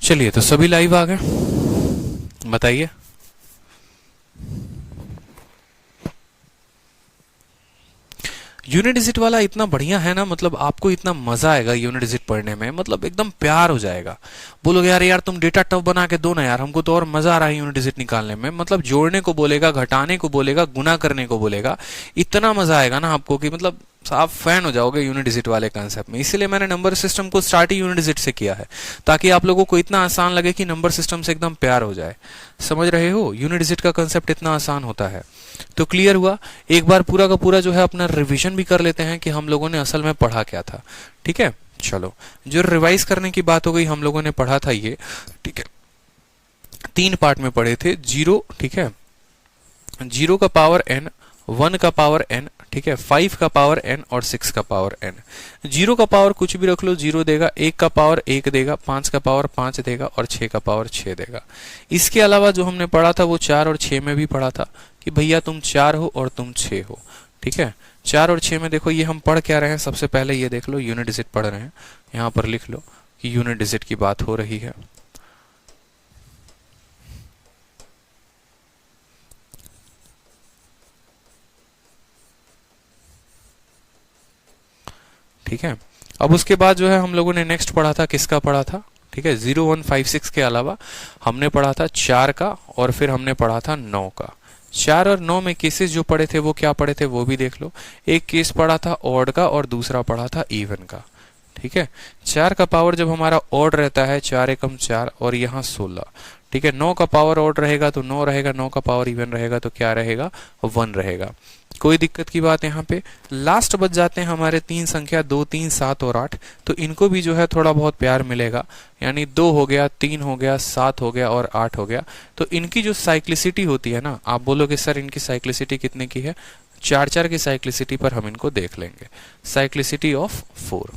चलिए, तो सभी लाइव आ गए, बताइए। यूनिट डिजिट वाला इतना बढ़िया है ना, मतलब आपको इतना मजा आएगा यूनिट डिजिट पढ़ने में, मतलब एकदम प्यार हो जाएगा। बोलोगे यार यार तुम डेटा टफ बना के दो ना यार, हमको तो और मजा आ रहा है यूनिट डिजिट निकालने में। मतलब जोड़ने को बोलेगा, घटाने को बोलेगा, गुना करने को बोलेगा, इतना मजा आएगा ना आपको कि मतलब आप फैन हो जाओगे यूनिट डिजिट वाले कांसेप्ट में। इसीलिए मैंने नंबर सिस्टम को स्टार्ट ही यूनिट डिजिट से किया है, ताकि आप लोगों को इतना आसान लगे कि नंबर सिस्टम से एकदम प्यार हो जाए। समझ रहे हो, यूनिट डिजिट का कांसेप्ट इतना आसान होता है। तो क्लियर हुआ। एक बार पूरा का पूरा जो है अपना रिवीजन भी कर लेते हैं कि हम लोगों ने असल में पढ़ा क्या था। ठीक है, चलो, जो रिवाइज करने की बात हो गई, हम लोगों ने पढ़ा था ये, ठीक है, 3 पार्ट में पढ़े थे। जीरो, ठीक है, 0 का पावर n, 1 का पावर n, ठीक है, 5 का पावर n और 6 का पावर n। 0 का पावर कुछ भी रख लो, 0 देगा, 1 का पावर 1 देगा, 5 का पावर 5 देगा और 6 का पावर 6 देगा। इसके अलावा जो हमने पढ़ा था वो 4 और 6 में भी पढ़ा था कि भैया तुम 4 हो और तुम 6 हो। ठीक है, 4 और 6 में देखो ये हम पढ़ क्या रहे हैं, सबसे पहले ये देख लो, यूनिट डिजिट पढ़ रहे हैं। यहां पर लिख लो कि यूनिट डिजिट की बात हो रही है। ठीक है, अब उसके बाद जो है हम लोगों ने नेक्स्ट पढ़ा था, किसका पढ़ा था, ठीक है, 0156 के अलावा हमने पढ़ा था 4 का और फिर हमने पढ़ा था 9 का। 4 और 9 में केसेस जो पढ़े थे वो क्या पढ़े थे वो भी देख लो। एक केस पढ़ा था ऑड का और दूसरा पढ़ा था इवन का। ठीक है, 4 का पावर जब हमारा ऑड रहता है 4 एकम 4 और यहाँ 16। ठीक है, 9 का पावर ऑड रहेगा तो 9 रहेगा, 9 का पावर इवन रहेगा तो क्या रहेगा, 1 रहेगा। कोई दिक्कत की बात यहाँ पे। लास्ट बच जाते हैं हमारे 3 संख्या, 2, 3, 7 और 8, तो इनको भी जो है थोड़ा बहुत प्यार मिलेगा। यानी 2 हो गया, 3 हो गया, 7 हो गया और 8 हो गया। तो इनकी जो साइक्लिसिटी होती है ना, आप बोलोगे सर इनकी साइक्लिसिटी कितने की है, 4 की साइक्लिसिटी पर हम इनको देख लेंगे। Cyclicity of 4।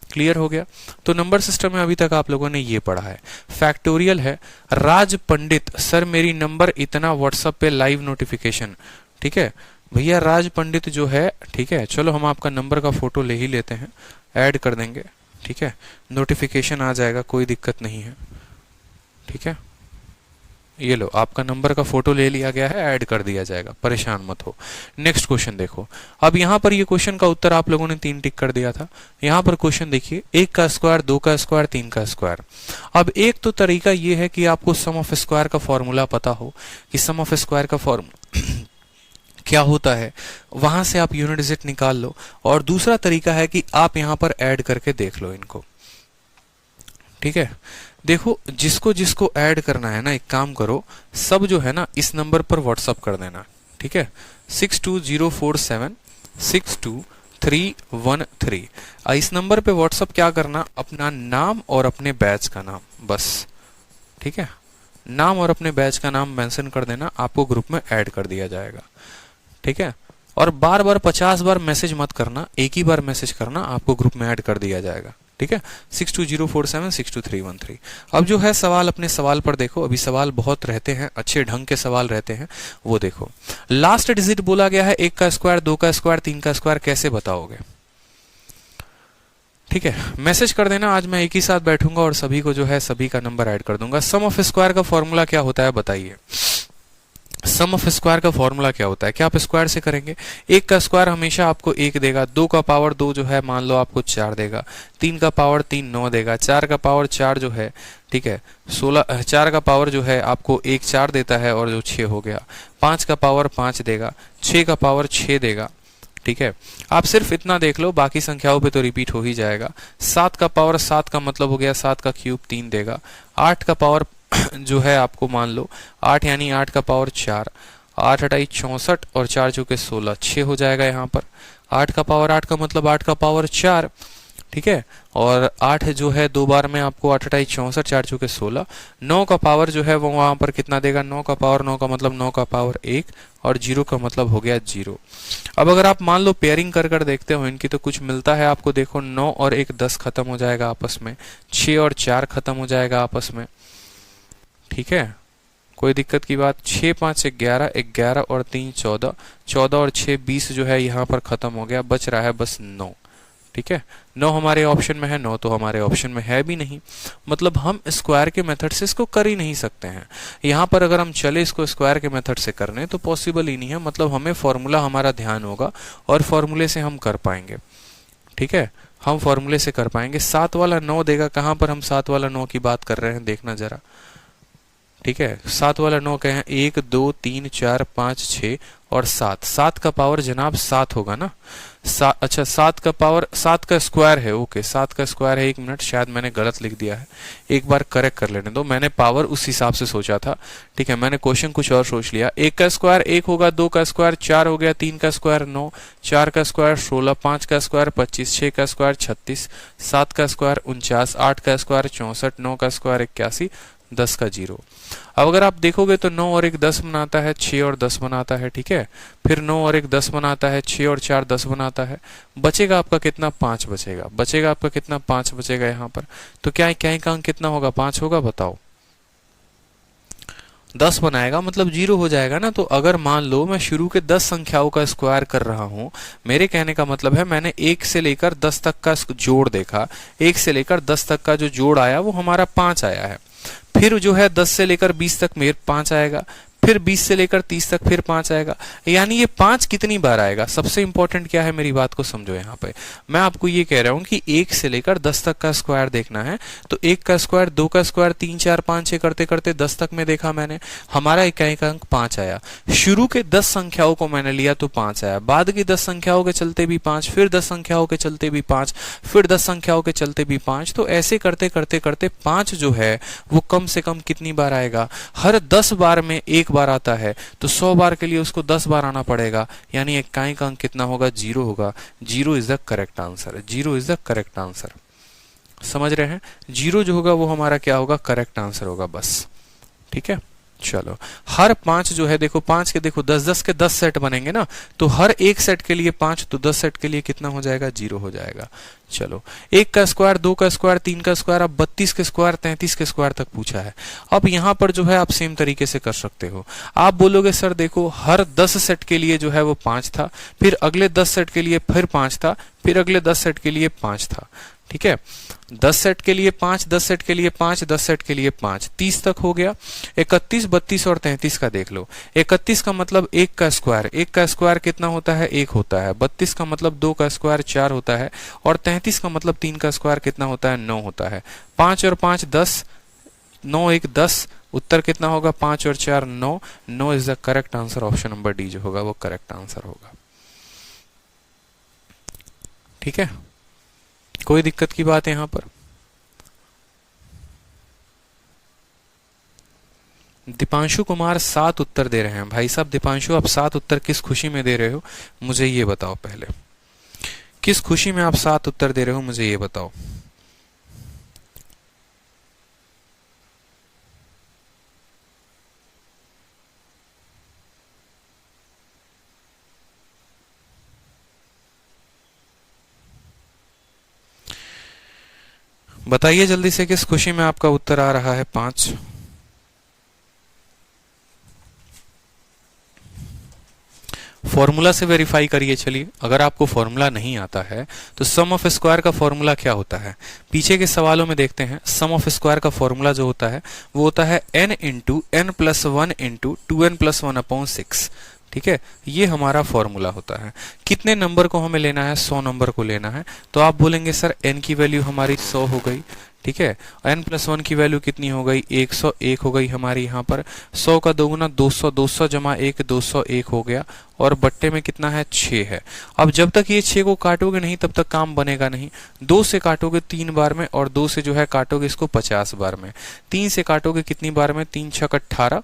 क्लियर हो गया। तो नंबर सिस्टम में अभी तक आप लोगों ने ये पढ़ा है। फैक्टोरियल है। राज पंडित, सर मेरी नंबर इतना व्हाट्सएप पे लाइव नोटिफिकेशन। ठीक है भैया, राज पंडित जो है, ठीक है, चलो हम आपका नंबर का फोटो ले ही लेते हैं, ऐड कर देंगे। ठीक है, नोटिफिकेशन आ जाएगा, कोई दिक्कत नहीं है। ठीक है, ये लो, आपका नंबर का फोटो ले लिया गया है, ऐड कर दिया जाएगा, परेशान मत हो। नेक्स्ट क्वेश्चन देखो। अब यहां पर ये क्वेश्चन का उत्तर आप लोगों ने 3 टिक कर दिया था। यहां पर क्वेश्चन देखिए, 1 का स्क्वायर, 2 का स्क्वायर, 3 का स्क्वायर। अब एक तो तरीका ये है कि आपको सम ऑफ स्क्वायर का फॉर्मूला पता हो कि सम ऑफ स्क्वायर का फॉर्मूला क्या होता है, वहां से आप यूनिट डिजिट निकाल लो। और दूसरा तरीका है कि आप यहां पर ऐड करके देख लो इनको। ठीक है, देखो जिसको जिसको ऐड करना है ना, एक काम करो, सब जो है ना इस नंबर पर व्हाट्सअप कर देना। ठीक है, 6204762313। इस नंबर पे व्हाट्सअप क्या करना, अपना नाम और अपने बैच का नाम, बस। ठीक है, नाम और अपने बैच का नाम मेंशन कर देना, आपको ग्रुप में ऐड कर दिया जाएगा। ठीक है, और बार बार 50 बार मैसेज मत करना, एक ही बार मैसेज करना, आपको ग्रुप में ऐड कर दिया जाएगा। ठीक है, 6204762313। अब जो है सवाल, अपने सवाल पर देखो। अभी सवाल बहुत रहते हैं, अच्छे ढंग के सवाल रहते हैं, वो देखो। लास्ट डिजिट बोला गया है 1 का स्क्वायर, 2 का स्क्वायर, 3 का स्क्वायर, कैसे बताओगे। ठीक है, मैसेज कर देना, आज मैं एक ही साथ बैठूंगा और सभी को जो है सभी का नंबर ऐड कर दूंगा। सम ऑफ स्क्वायर का फॉर्मूला क्या होता है बताइए। सम ऑफ स्क्वायर का फॉर्मूला क्या होता है, क्या आप स्क्वायर से करेंगे। 1 का स्क्वायर हमेशा आपको 1 देगा, 2 का पावर 2 जो है मान लो आपको 4 देगा, 3 का पावर 3 9 देगा, 4 का पावर 4 जो है, ठीक है, 16, 4 का पावर जो है आपको 1 4 देता है और जो 6 हो गया। 5 का पावर 5 देगा, 6 का पावर 6 देगा। ठीक है, आप सिर्फ इतना देख लो, बाकी संख्याओं पे तो रिपीट हो ही जाएगा। 7 का पावर 7 का मतलब हो गया 7 का क्यूब 3 देगा। 8 का पावर जो है आपको मान लो 8 यानी 8 का पावर 4, 8 8 64 और 4 चौके 16, 6 हो जाएगा यहाँ पर। 8 का पावर 8 का मतलब 8 का पावर 4। ठीक है, और 8 जो है 2 बार में आपको 8 8 64, 4 चौके 16। 9 का पावर जो है वो वहां पर कितना देगा, 9 का पावर 9 का मतलब 9 का पावर 1 और 0 का मतलब हो गया 0। अब अगर आप मान लो पेयरिंग कर कर देखते हो इनकी, तो कुछ मिलता है आपको। देखो 9 और 1 10 खत्म हो जाएगा आपस में, 6 और 4 खत्म हो जाएगा आपस में। ठीक है, कोई दिक्कत की बात। 6 5 11, 11 और 3 14, 14 और 6 20 जो है यहाँ पर खत्म हो गया, बच रहा है बस 9। ठीक है, 9 हमारे ऑप्शन में है, 9 तो हमारे ऑप्शन में है भी नहीं, मतलब हम स्क्वायर के मेथड से इसको कर ही नहीं सकते हैं। यहाँ पर अगर हम चले इसको स्क्वायर के मेथड से करने तो पॉसिबल ही नहीं है, मतलब हमें फॉर्मूला हमारा ध्यान होगा और फॉर्मूले से हम कर पाएंगे। ठीक है, हम फॉर्मूले से कर पाएंगे। 7 वाला 9 देगा, कहां पर हम 7 वाला 9 की बात कर रहे हैं, देखना जरा। ठीक है, 7 वाला 9 कहे हैं 1 2 3 4 5 6 और 7। 7 का पावर जनाब 7 होगा ना, अच्छा 7 का पावर 7 का स्क्वायर है, ओके 7 का स्क्वायर है। 1 मिनट, शायद मैंने गलत लिख दिया है, एक बार करेक्ट कर लेने दो। मैंने पावर उस हिसाब से सोचा था, ठीक है, मैंने क्वेश्चन कुछ और सोच लिया। 1 का स्क्वायर 1 होगा, 2 का स्क्वायर 4 हो गया, 3 का स्क्वायर 9, 4 का स्क्वायर 16, 5 का स्क्वायर 25, 6 का स्क्वायर 36, 7 का स्क्वायर 49, 8 का स्क्वायर 64, 9 का स्क्वायर 81, 10 का 0। अब अगर आप देखोगे तो 9 और 1 10 बनाता है, 6 और 10 बनाता है। ठीक है, फिर 9 और 1 10 बनाता है, 6 और 4 10 बनाता है। बचेगा आपका कितना, 5 बचेगा। बचेगा आपका कितना, 5 बचेगा यहाँ पर। तो क्या का अंक कितना होगा, 5 होगा, बताओ। 10 बनाएगा मतलब 0 हो जाएगा ना। तो अगर मान लो मैं शुरू के 10 संख्याओं का स्क्वायर कर रहा हूं, मेरे कहने का मतलब है मैंने 1 से लेकर 10 तक का जोड़ देखा, 1 से लेकर 10 तक का जो जोड़ आया वो हमारा 5 आया है। फिर जो है 10 से लेकर 20 तक मेरे 5 आएगा, फिर 20 से लेकर 30 तक फिर 5 आएगा। यानी ये 5 कितनी बार आएगा, सबसे इंपॉर्टेंट क्या है, मेरी बात को समझो। यहाँ पे मैं आपको ये कह रहा हूं कि 1 से लेकर 10 तक का स्क्वायर देखना है, तो 1 का स्क्वायर, 2 का स्क्वायर, 3 4 5 6 करते करते 10 तक में देखा मैंने, हमारा इकाई का अंक 5 आया। शुरू के 10 संख्याओं को मैंने लिया तो 5 आया, बाद की 10 संख्याओं के चलते भी 5, फिर 10 संख्याओं के चलते भी 5, फिर 10 संख्याओं के चलते भी 5। तो ऐसे करते करते करते 5 जो है वो कम से कम कितनी बार आएगा, हर 10 बार में 1 बार आता है, तो 100 बार के लिए उसको 10 बार आना पड़ेगा। यानी इकाई का अंक कितना होगा, 0 होगा। 0 is the correct answer, 0 is the correct answer. समझ रहे हैं, 0 जो होगा वो हमारा क्या होगा, करेक्ट आंसर होगा बस। ठीक है, चलो हर 5 जो है, देखो 5 के देखो 10 10 के 10 सेट बनेंगे ना, तो हर एक सेट के लिए 5, तो 10 सेट के लिए कितना हो जाएगा, 0 हो जाएगा। चलो 1 का स्क्वायर, 2 का स्क्वायर, 3 का स्क्वायर, अब 32 के स्क्वायर, 33 के स्क्वायर तक पूछा है। अब यहां पर जो है आप सेम तरीके से कर सकते हो। आप बोलोगे सर देखो हर 10 सेट के लिए जो है वो 5 था, फिर अगले 10 सेट के लिए फिर 5 था, फिर अगले 10 सेट के लिए 5 था। ठीक है, 10 सेट के लिए 5, 10 सेट के लिए 5, 10 सेट के लिए 5, 30 तक हो गया। 31, 32 और 33 का देख लो। 31 का मतलब 1 का स्क्वायर, 1 का स्क्वायर कितना होता है, 1 होता है। 32 का मतलब 2 का स्क्वायर 4 होता है, और 33 का मतलब 3 का स्क्वायर कितना होता है, 9 होता है। 5 और 5 10, 9 1 10, उत्तर कितना होगा, 5 और 4 9। 9 is the correct answer, option number D जो होगा वो करेक्ट आंसर होगा। ठीक है, कोई दिक्कत की बात है यहां पर। दीपांशु कुमार 7 उत्तर दे रहे हैं। भाई साहब दीपांशु, आप 7 उत्तर किस खुशी में दे रहे हो, मुझे ये बताओ पहले। किस खुशी में आप 7 उत्तर दे रहे हो, मुझे ये बताओ। बताइए जल्दी से, किस खुशी में आपका उत्तर आ रहा है 5। फॉर्मूला से वेरीफाई करिए। चलिए, अगर आपको फॉर्मूला नहीं आता है तो सम ऑफ स्क्वायर का फॉर्मूला क्या होता है, पीछे के सवालों में देखते हैं। सम ऑफ स्क्वायर का फॉर्मूला जो होता है वो होता है n into n plus 1 into 2n plus 1 upon 6। ठीक है, ये हमारा फॉर्मूला होता है। कितने नंबर को हमें लेना है, 100 नंबर को लेना है। तो आप बोलेंगे सर n की वैल्यू हमारी 100 हो गई। ठीक है, n प्लस 1 की वैल्यू कितनी हो गई, 101 हो गई हमारी। यहाँ पर 100 का दोगुना 200, 200 जमा 1 201 हो गया, और बट्टे में कितना है, 6 है। अब जब तक ये 6 को काटोगे नहीं तब तक काम बनेगा नहीं। 2 से काटोगे 3 बार में, और 2 से जो है काटोगे इसको 50 बार में। 3 से काटोगे कितनी बार में, 3 छक 18,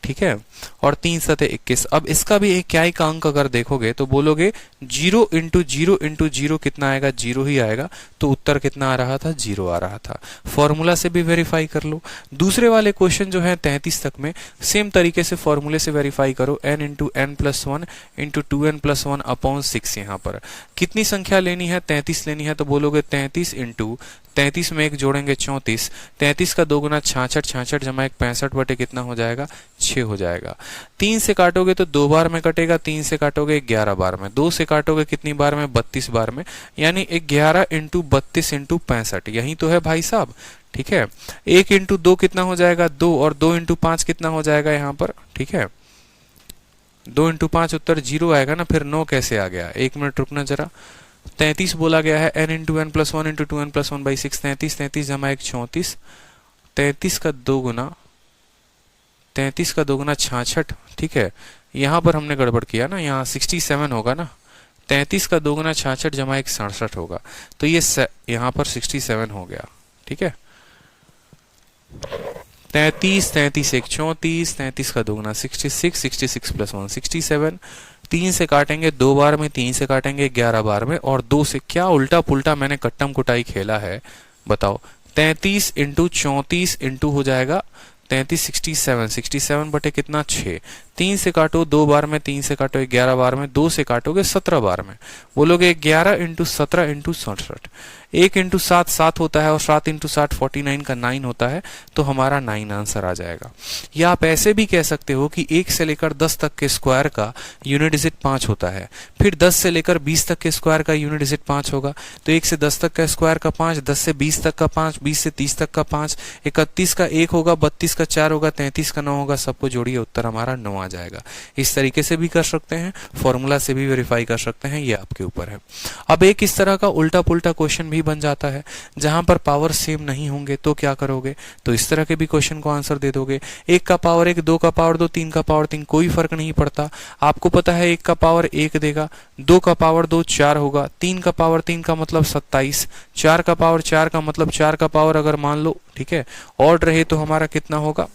ठीक है, और 3 सते 21। अब इसका भी एक क्या का अंक अगर देखोगे तो बोलोगे 0 इंटू 0 इंटू 0 कितना आएगा, 0 ही आएगा। तो उत्तर कितना आ रहा था, 0 आ रहा था। फॉर्मूला से भी वेरीफाई कर लो। दूसरे वाले क्वेश्चन जो है 33 तक में सेम तरीके से फॉर्मूले से वेरीफाई करो। n into n plus 1 into 2n plus 1 upon 6। यहाँ पर कितनी संख्या लेनी है, 33 लेनी है। तो बोलोगे 33 इंटू 33 में 1 जोड़ेंगे 34, 33 का दोगुना 66, 66 जमा 1 65 बटे कितना हो जाएगा, 6 हो जाएगा। 3 से काटोगे तो 2 बार में कटेगा, 3 से काटोगे 11 बार में, 2 से काटोगे कितनी बार में 32 बार में, यानी 11 इंटू 32 इंटू 65, यही तो है भाई साहब। ठीक है, 1 इंटू 2 कितना हो जाएगा 2, और 2 इंटू 5 कितना हो जाएगा यहाँ पर। ठीक है, 2 इंटू 5 उत्तर 0 आएगा ना। फिर 9 कैसे आ गया, 1 मिनट रुकना जरा। 33 बोला गया है, n into n plus 1 into 2n प्लस 1/6, 33, 33 जमा 1 34, 33 का 2 गुना 66। ठीक है, यहाँ पर हमने गड़बड़ किया ना, यहाँ 67 होगा ना, 33 का 2 गुना 66 जमा 1 67 होगा, तो ये यहाँ पर 67 हो गया। ठीक है, 33, 33 1 34, 33 का 2 गुना 66, 66 प्लस 1 67, 3 से काटेंगे 2 बार में, 3 से काटेंगे 11 बार में, और 2 से क्या उल्टा पुल्टा मैंने कट्टम कुटाई खेला है बताओ। 33 इंटू 34 इंटू हो जाएगा 33, 67, 67 बटे कितना 6, 3 से काटो 2 बार में, 3 से काटो 11 बार में, 2 से काटोगे 17 बार में, बोलोगे 11 इंटू 17 इंटू 67, 1 इंटू 7 7 होता है, और 7 इंटू 7 49 का 9 होता है, तो हमारा 9 आंसर आ जाएगा। या आप ऐसे भी कह सकते हो कि 1 से लेकर 10 तक के स्क्वायर का यूनिट डिजिट 5 होता है, फिर 10 से लेकर 20 तक के स्क्वायर का यूनिट डिजिट 5 होगा, तो 1 से 10 तक का स्क्वायर का 5, 10 से 20 तक का 5, 20 से 30 तक का 5, 31 का 1 होगा, 32 का 4 होगा, 33 का 9 होगा, सबको जोड़िए उत्तर हमारा 9 आ जाएगा। इस तरीके से भी कर सकते हैं, फॉर्मूला से भी वेरीफाई कर सकते हैं, ये आपके ऊपर है। अब एक इस तरह का उल्टा पुल्टा क्वेश्चन भी बन जाता है, जहां पर पावर सेम नहीं होंगे तो क्या करोगे, तो इस तरह के भी क्वेश्चन को आंसर दे दोगे। 1 का पावर 1, 2 का पावर 2, 3 का पावर 3, कोई फर्क नहीं पड़ता। आपको पता है 1 का पावर 1 देगा, 2 का पावर 2 4 होगा, 3 का पावर 3 का मतलब 27, 4 का पावर 4 का मतलब 4 का पावर अगर मान लो, ठीक है, ऑड रहे तो हमारा कितना होगा,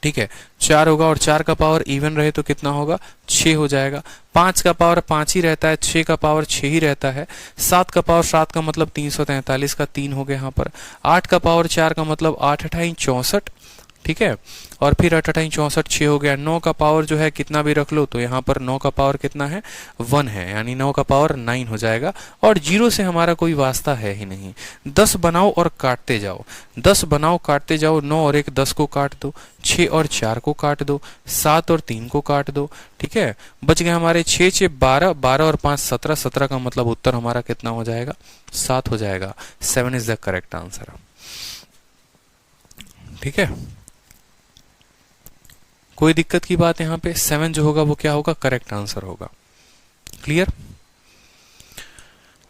ठीक है 4 होगा, और 4 का पावर इवन रहे तो कितना होगा 6 हो जाएगा। 5 का पावर 5 ही रहता है, 6 का पावर 6 ही रहता है। 7 का पावर 7 का मतलब 343 का 3 हो गया यहाँ पर। 8 का पावर 4 का मतलब 8 8 64, ठीक है, और फिर 8 8 64 6 हो गया। 9 का पावर जो है कितना भी रख लो, तो यहाँ पर 9 का पावर कितना है 1 है, यानी 9 का पावर 9 हो जाएगा, और 0 से हमारा कोई वास्ता है ही नहीं। 10 बनाओ और काटते जाओ, 10 बनाओ काटते जाओ, 9 और 1 10 को काट दो, 6 और 4 को काट दो, 7 और 3 को काट दो, ठीक है, बच गए हमारे 6 6 12, 12 और 5 17, 17 का मतलब उत्तर हमारा कितना हो जाएगा 7 हो जाएगा। 7 इज द करेक्ट आंसर। ठीक है, कोई दिक्कत की बात यहाँ पे, 7 जो होगा वो क्या होगा, करेक्ट आंसर होगा। क्लियर।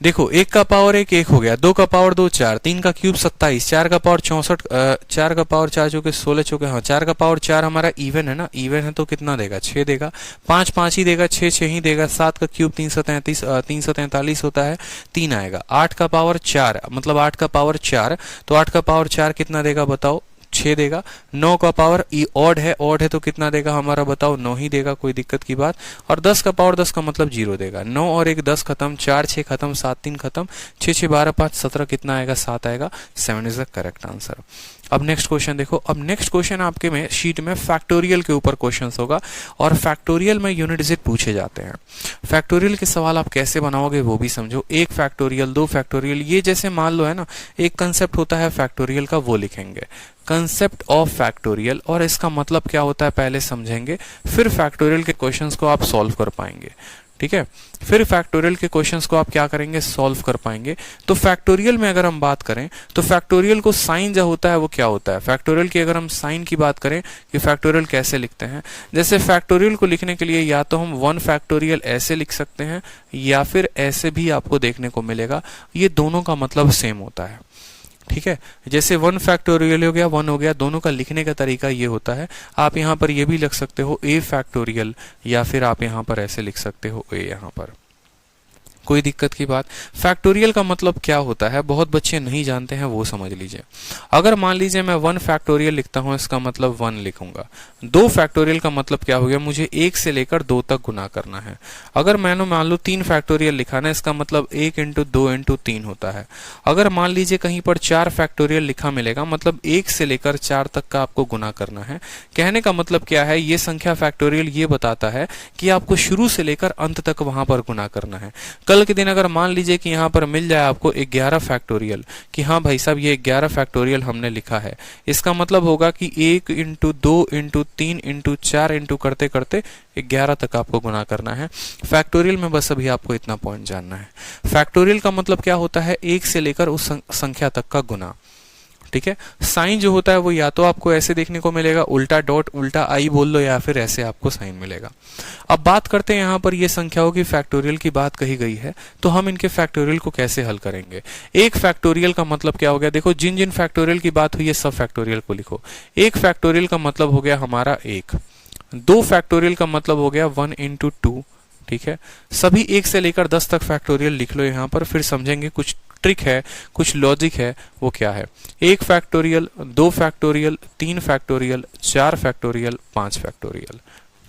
देखो 1 का पावर 1 हो गया, 2 का पावर 2 4, 3 का क्यूब 27, 4 का पावर 64, 4 का पावर 4 चौके 16 चौके, हाँ 4 का पावर 4 हमारा इवन है ना, इवन है तो कितना देगा 6 देगा, 5 5 ही देगा, 6 6 ही देगा, 7 का क्यूब 343 होता है, 3 आएगा। 8 का पावर 4 मतलब 8 का पावर 4, तो 8 का पावर 4 कितना देगा बताओ 6 देगा। 9 का पावर ऑड है तो कितना देगा हमारा बताओ 9 ही देगा, कोई दिक्कत की बात। और 10 का पावर 10 का मतलब 0 देगा। 9 और 1 10 खत्म, 4 6 खत्म, 7 3 खत्म, 6 6 12 5 17 कितना आएगा 7 आएगा। 7 इज द करेक्ट आंसर। अब नेक्स्ट क्वेश्चन देखो। अब नेक्स्ट क्वेश्चन आपके में शीट में फैक्टोरियल के ऊपर क्वेश्चन होगा, और फैक्टोरियल में यूनिट डिजिट पूछे जाते हैं। फैक्टोरियल के सवाल आप कैसे बनाओगे वो भी समझो। 1 फैक्टोरियल 2 फैक्टोरियल, ये जैसे मान लो है ना, एक कंसेप्ट होता है फैक्टोरियल का, वो लिखेंगे कंसेप्ट ऑफ फैक्टोरियल, और इसका मतलब क्या होता है पहले समझेंगे, फिर फैक्टोरियल के क्वेश्चंस को आप सॉल्व कर पाएंगे। ठीक है, फिर फैक्टोरियल के क्वेश्चंस को आप क्या करेंगे, सॉल्व कर पाएंगे। तो फैक्टोरियल में अगर हम बात करें तो फैक्टोरियल को साइन जो होता है वो क्या होता है, फैक्टोरियल की अगर हम साइन की बात करें कि फैक्टोरियल कैसे लिखते हैं, जैसे फैक्टोरियल को लिखने के लिए या तो हम 1 फैक्टोरियल ऐसे लिख सकते हैं, या फिर ऐसे भी आपको देखने को मिलेगा, ये दोनों का मतलब सेम होता है। ठीक है, जैसे 1 फैक्टोरियल हो गया 1 हो गया, दोनों का लिखने का तरीका ये होता है। आप यहाँ पर ये भी लिख सकते हो a फैक्टोरियल, या फिर आप यहाँ पर ऐसे लिख सकते हो a, यहाँ पर कोई दिक्कत की बात। फैक्टोरियल का मतलब क्या होता है बहुत बच्चे नहीं जानते हैं, वो समझ लीजिए। अगर मान लीजिए मैं 1 फैक्टोरियल लिखता हूं, इसका मतलब 1 लिखूंगा। 2 फैक्टोरियल का मतलब क्या हो गया, मुझे 1 से लेकर 2 तक गुना करना है। अगर मैंने मान लो 3 फैक्टोरियल लिखा ना, इसका मतलब 1 इंटू 2 इंटू 3 होता है। अगर मान लीजिए कहीं पर 4 फैक्टोरियल लिखा मिलेगा, मतलब 1 से लेकर 4 तक का आपको गुना करना है। कहने का मतलब क्या है, ये संख्या फैक्टोरियल ये बताता है कि आपको शुरू से लेकर अंत तक वहां पर गुना करना है। कल के दिन अगर मान लीजिए कि यहाँ पर मिल जाए आपको 11 फैक्टोरियल, कि हाँ भाई साहब ये 11 फैक्टोरियल हमने लिखा है, इसका मतलब होगा कि 1 इंटू 2 इंटू 3 इंटू 4 इंटू करते करते 11 तक आपको गुना करना है। फैक्टोरियल में बस अभी आपको इतना पॉइंट जानना है। फैक्टोरियल का मतलब क्या होता है, 1 से लेकर उस संख्या तक का गुना। ठीक है, साइन जो होता है वो या तो आपको ऐसे देखने को मिलेगा, उल्टा डॉट उल्टा आई बोल लो, या फिर ऐसे आपको साइन मिलेगा। अब बात करते हैं यहाँ पर ये संख्याओं की फैक्टोरियल की बात कही गई है, तो हम इनके फैक्टोरियल को कैसे हल करेंगे। एक फैक्टोरियल का मतलब क्या हो गया, देखो जिन जिन फैक्टोरियल की बात हुई है सब फैक्टोरियल को लिखो। एक फैक्टोरियल का मतलब हो गया हमारा 1, 2 फैक्टोरियल का मतलब हो गया 1 इंटू 2। ठीक है, सभी 1 से लेकर 10 तक फैक्टोरियल लिख लो यहाँ पर, फिर समझेंगे कुछ ट्रिक है, कुछ लॉजिक है, वो क्या है। 1 factorial, 2 factorial, 3 factorial, 4 factorial, 5 factorial.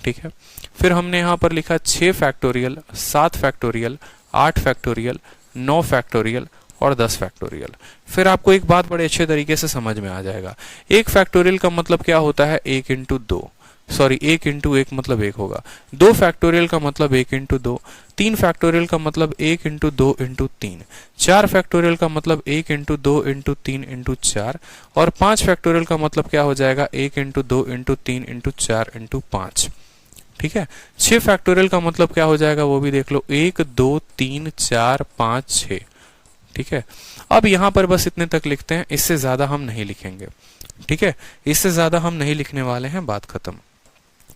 ठीक है, फिर हमने यहाँ पर लिखा 6 फैक्टोरियल, 7 फैक्टोरियल, 8 फैक्टोरियल, 9 फैक्टोरियल और 10 फैक्टोरियल। फिर आपको एक बात बड़े अच्छे तरीके से समझ में आ जाएगा। 1 फैक्टोरियल का मतलब क्या होता है, 1 इंटू 2, सॉरी 1 इंटू 1 मतलब 1 होगा। 2 फैक्टोरियल का मतलब 1 इंटू 2, 3 फैक्टोरियल का मतलब 1 इंटू 2 इंटू 3, 4 फैक्टोरियल का मतलब 1 इंटू 2 इंटू 3 इंटू 4 और 5 फैक्टोरियल का मतलब क्या हो जाएगा, 1 इंटू 2 इंटू 3 इंटू 4 इंटू 5। ठीक है, 6 फैक्टोरियल का मतलब क्या हो जाएगा वो भी देख लो, 1 2 3 4 5 6। ठीक है, अब यहां पर बस इतने तक लिखते हैं, इससे ज्यादा हम नहीं लिखेंगे। ठीक है, इससे ज्यादा हम नहीं लिखने वाले हैं, बात खत्म।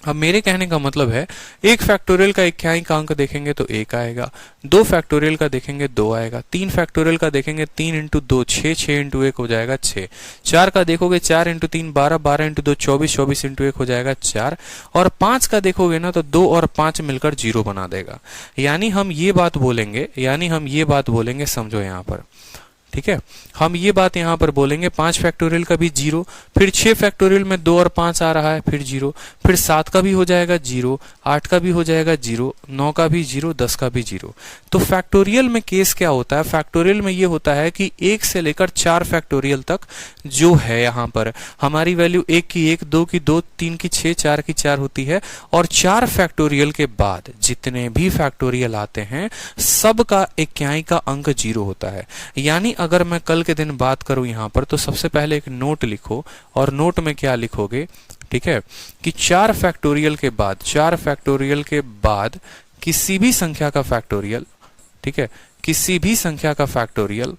अब मेरे कहने का मतलब है, 1 फैक्टोरियल का इक्याई का अंक देखेंगे तो 1 आएगा, 2 फैक्टोरियल का देखेंगे 2 आएगा, 3 फैक्टोरियल का देखेंगे 3 इंटू 2 6, 6 इंटू 1 हो जाएगा 6, 4 का देखोगे 4 इंटू 3 12, 12 इंटू 2 24, 24 इंटू 1 हो जाएगा 4 और 5 का देखोगे ना तो 2 और 5 मिलकर 0 बना देगा। यानी हम ये बात बोलेंगे, समझो यहाँ पर। ठीक है, हम ये बात यहाँ पर बोलेंगे, 5 फैक्टोरियल का भी 0, फिर 6 फैक्टोरियल में 2 और 5 आ रहा है फिर 0, फिर 7 का भी हो जाएगा 0, 8 का भी हो जाएगा 0, 9 का भी 0, 10 का भी 0। तो फैक्टोरियल में केस क्या होता है, फैक्टोरियल में ये होता है कि 1 से लेकर 4 फैक्टोरियल तक जो है यहाँ पर हमारी वैल्यू 1 की 1, 2 की 2, 3 की 6, 4 की 4 होती है और 4 फैक्टोरियल के बाद जितने भी फैक्टोरियल आते हैं सबका इक्याई का अंक 0 होता है। यानी अगर मैं कल के दिन बात करूं यहां पर, तो सबसे पहले एक नोट लिखो और नोट में क्या लिखोगे, ठीक है, कि 4 फैक्टोरियल के बाद किसी भी संख्या का फैक्टोरियल, ठीक है, किसी भी संख्या का फैक्टोरियल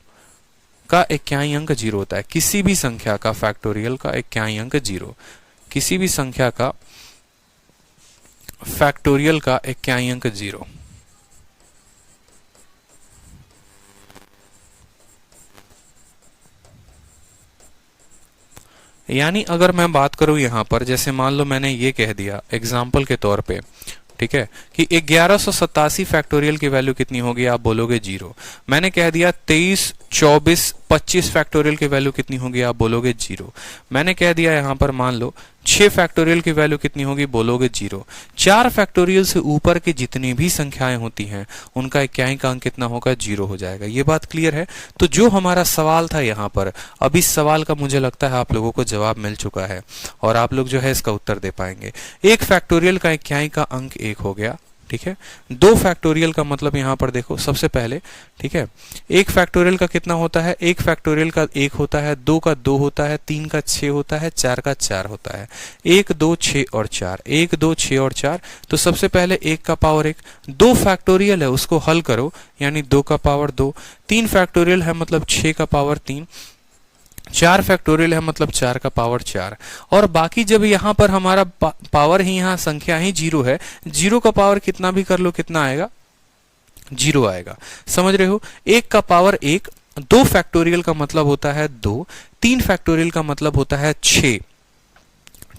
का इक्याई अंक 0 होता है। किसी भी संख्या का फैक्टोरियल का इक्याई अंक 0, किसी भी संख्या का फैक्टोरियल का इक्याई अंक 0। यानी अगर मैं बात करूं यहां पर, जैसे मान लो मैंने ये कह दिया एग्जाम्पल के तौर पे, ठीक है, कि 1187 फैक्टोरियल की वैल्यू कितनी होगी, आप बोलोगे 0। मैंने कह दिया 23 24 25 फैक्टोरियल की वैल्यू कितनी होगी, आप बोलोगे 0। मैंने कह दिया यहां पर मान लो 6 फैक्टोरियल की वैल्यू कितनी होगी, बोलोगे 0। 4 फैक्टोरियल से ऊपर की जितनी भी संख्याएं होती हैं उनका इक्याई का अंक कितना होगा, 0 हो जाएगा। ये बात क्लियर है। तो जो हमारा सवाल था यहाँ पर, अब इस सवाल का मुझे लगता है आप लोगों को जवाब मिल चुका है और आप लोग जो है इसका उत्तर दे पाएंगे। 1 फैक्टोरियल का इक्याई का अंक 1 हो गया, ठीक है। 2 फैक्टोरियल का मतलब यहां पर देखो सबसे पहले, ठीक है, 1 फैक्टोरियल का कितना होता है, 1 फैक्टोरियल का 1 होता है, 2 का 2 होता है, 3 का 6 होता है, 4 का 4 होता है। 1 2 6 और 4, 1 2 6 और 4। तो सबसे पहले 1 का पावर 1, 2 फैक्टोरियल है उसको हल करो, यानी 2 का पावर 2, 3 फैक्टोरियल है मतलब 6 का पावर 3, 4 फैक्टोरियल है मतलब 4 का पावर 4। और बाकी जब यहाँ पर हमारा पावर ही, यहाँ संख्या ही 0 है, 0 का पावर कितना भी कर लो कितना आएगा, 0 आएगा। समझ रहे हो। 1 का पावर 1, 2 फैक्टोरियल का मतलब होता है 2, 3 फैक्टोरियल का मतलब होता है 6,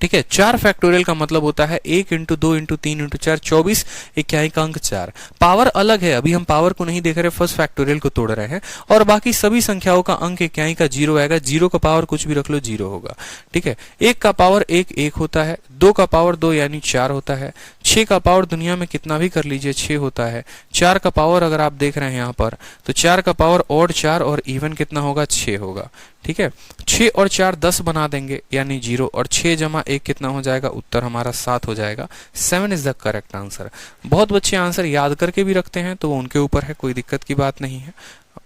ठीक है। 4 फैक्टोरियल का मतलब होता है 1 इंटू 2 इंटू 3 इंटू 4, 24, इक्याई का अंक 4। पावर अलग है, अभी हम पावर को नहीं देख रहे, फर्स्ट फैक्टोरियल को तोड़ रहे हैं। और बाकी सभी संख्याओं का अंक इक्याई का 0 आएगा। 0 का पावर कुछ भी रख लो 0 होगा, ठीक है। 1 का पावर 1 1 होता है, 2 का पावर 2 यानी 4 होता है, 6 का पावर दुनिया में कितना भी कर लीजिए 6 होता है। 4 का पावर अगर आप देख रहे हैं यहाँ पर, तो 4 का पावर ऑड 4 और इवन कितना होगा, 6 होगा, ठीक है। 6 और 4 10 बना देंगे यानी 0, और 6 जमा 1 कितना हो जाएगा, उत्तर हमारा 7 हो जाएगा। 7 इज द करेक्ट आंसर। बहुत बच्चे आंसर याद करके भी रखते हैं, तो वो उनके ऊपर है, कोई दिक्कत की बात नहीं है,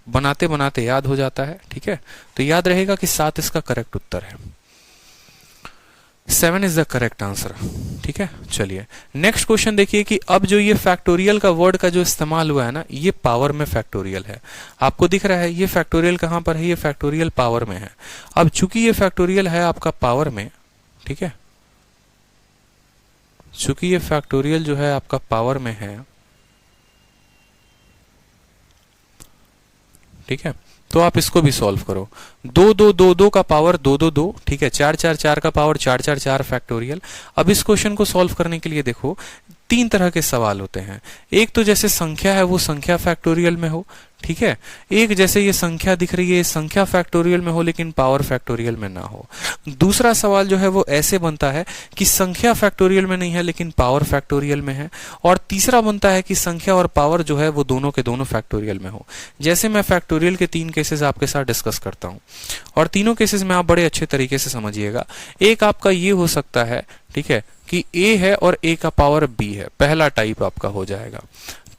बनाते बनाते याद हो जाता है। ठीक है, तो याद रहेगा कि 7 इसका करेक्ट उत्तर है। 7 इज द करेक्ट आंसर। ठीक है, चलिए नेक्स्ट क्वेश्चन देखिए कि अब जो ये फैक्टोरियल का वर्ड का जो इस्तेमाल हुआ है ना, ये पावर में फैक्टोरियल है। आपको दिख रहा है ये फैक्टोरियल कहां पर है, ये फैक्टोरियल पावर में है। अब चूंकि ये फैक्टोरियल है आपका पावर में, ठीक है, चूंकि ये फैक्टोरियल जो है आपका पावर में है, ठीक है, तो आप इसको भी सॉल्व करो। 2 2 2 2 का पावर 2 2 2, ठीक है, 4 4 4 का पावर 4 4 4 फैक्टोरियल। अब इस क्वेश्चन को सॉल्व करने के लिए देखो 3 तरह के सवाल होते हैं। एक तो जैसे संख्या है वो संख्या फैक्टोरियल में हो, ठीक है। एक जैसे ये संख्या दिख रही है, संख्या फैक्टोरियल में हो लेकिन पावर फैक्टोरियल में ना हो। दूसरा सवाल जो है वो ऐसे बनता है कि संख्या फैक्टोरियल में नहीं है लेकिन पावर फैक्टोरियल में है। और तीसरा बनता है कि संख्या और पावर जो है वो दोनों के दोनों फैक्टोरियल में हो। जैसे मैं फैक्टोरियल के 3 केसेस आपके साथ डिस्कस करता हूं, और तीनों केसेस में आप बड़े अच्छे तरीके से समझिएगा। एक आपका ये हो सकता है, ठीक है, कि a है और a का पावर b है, पहला टाइप आपका हो जाएगा।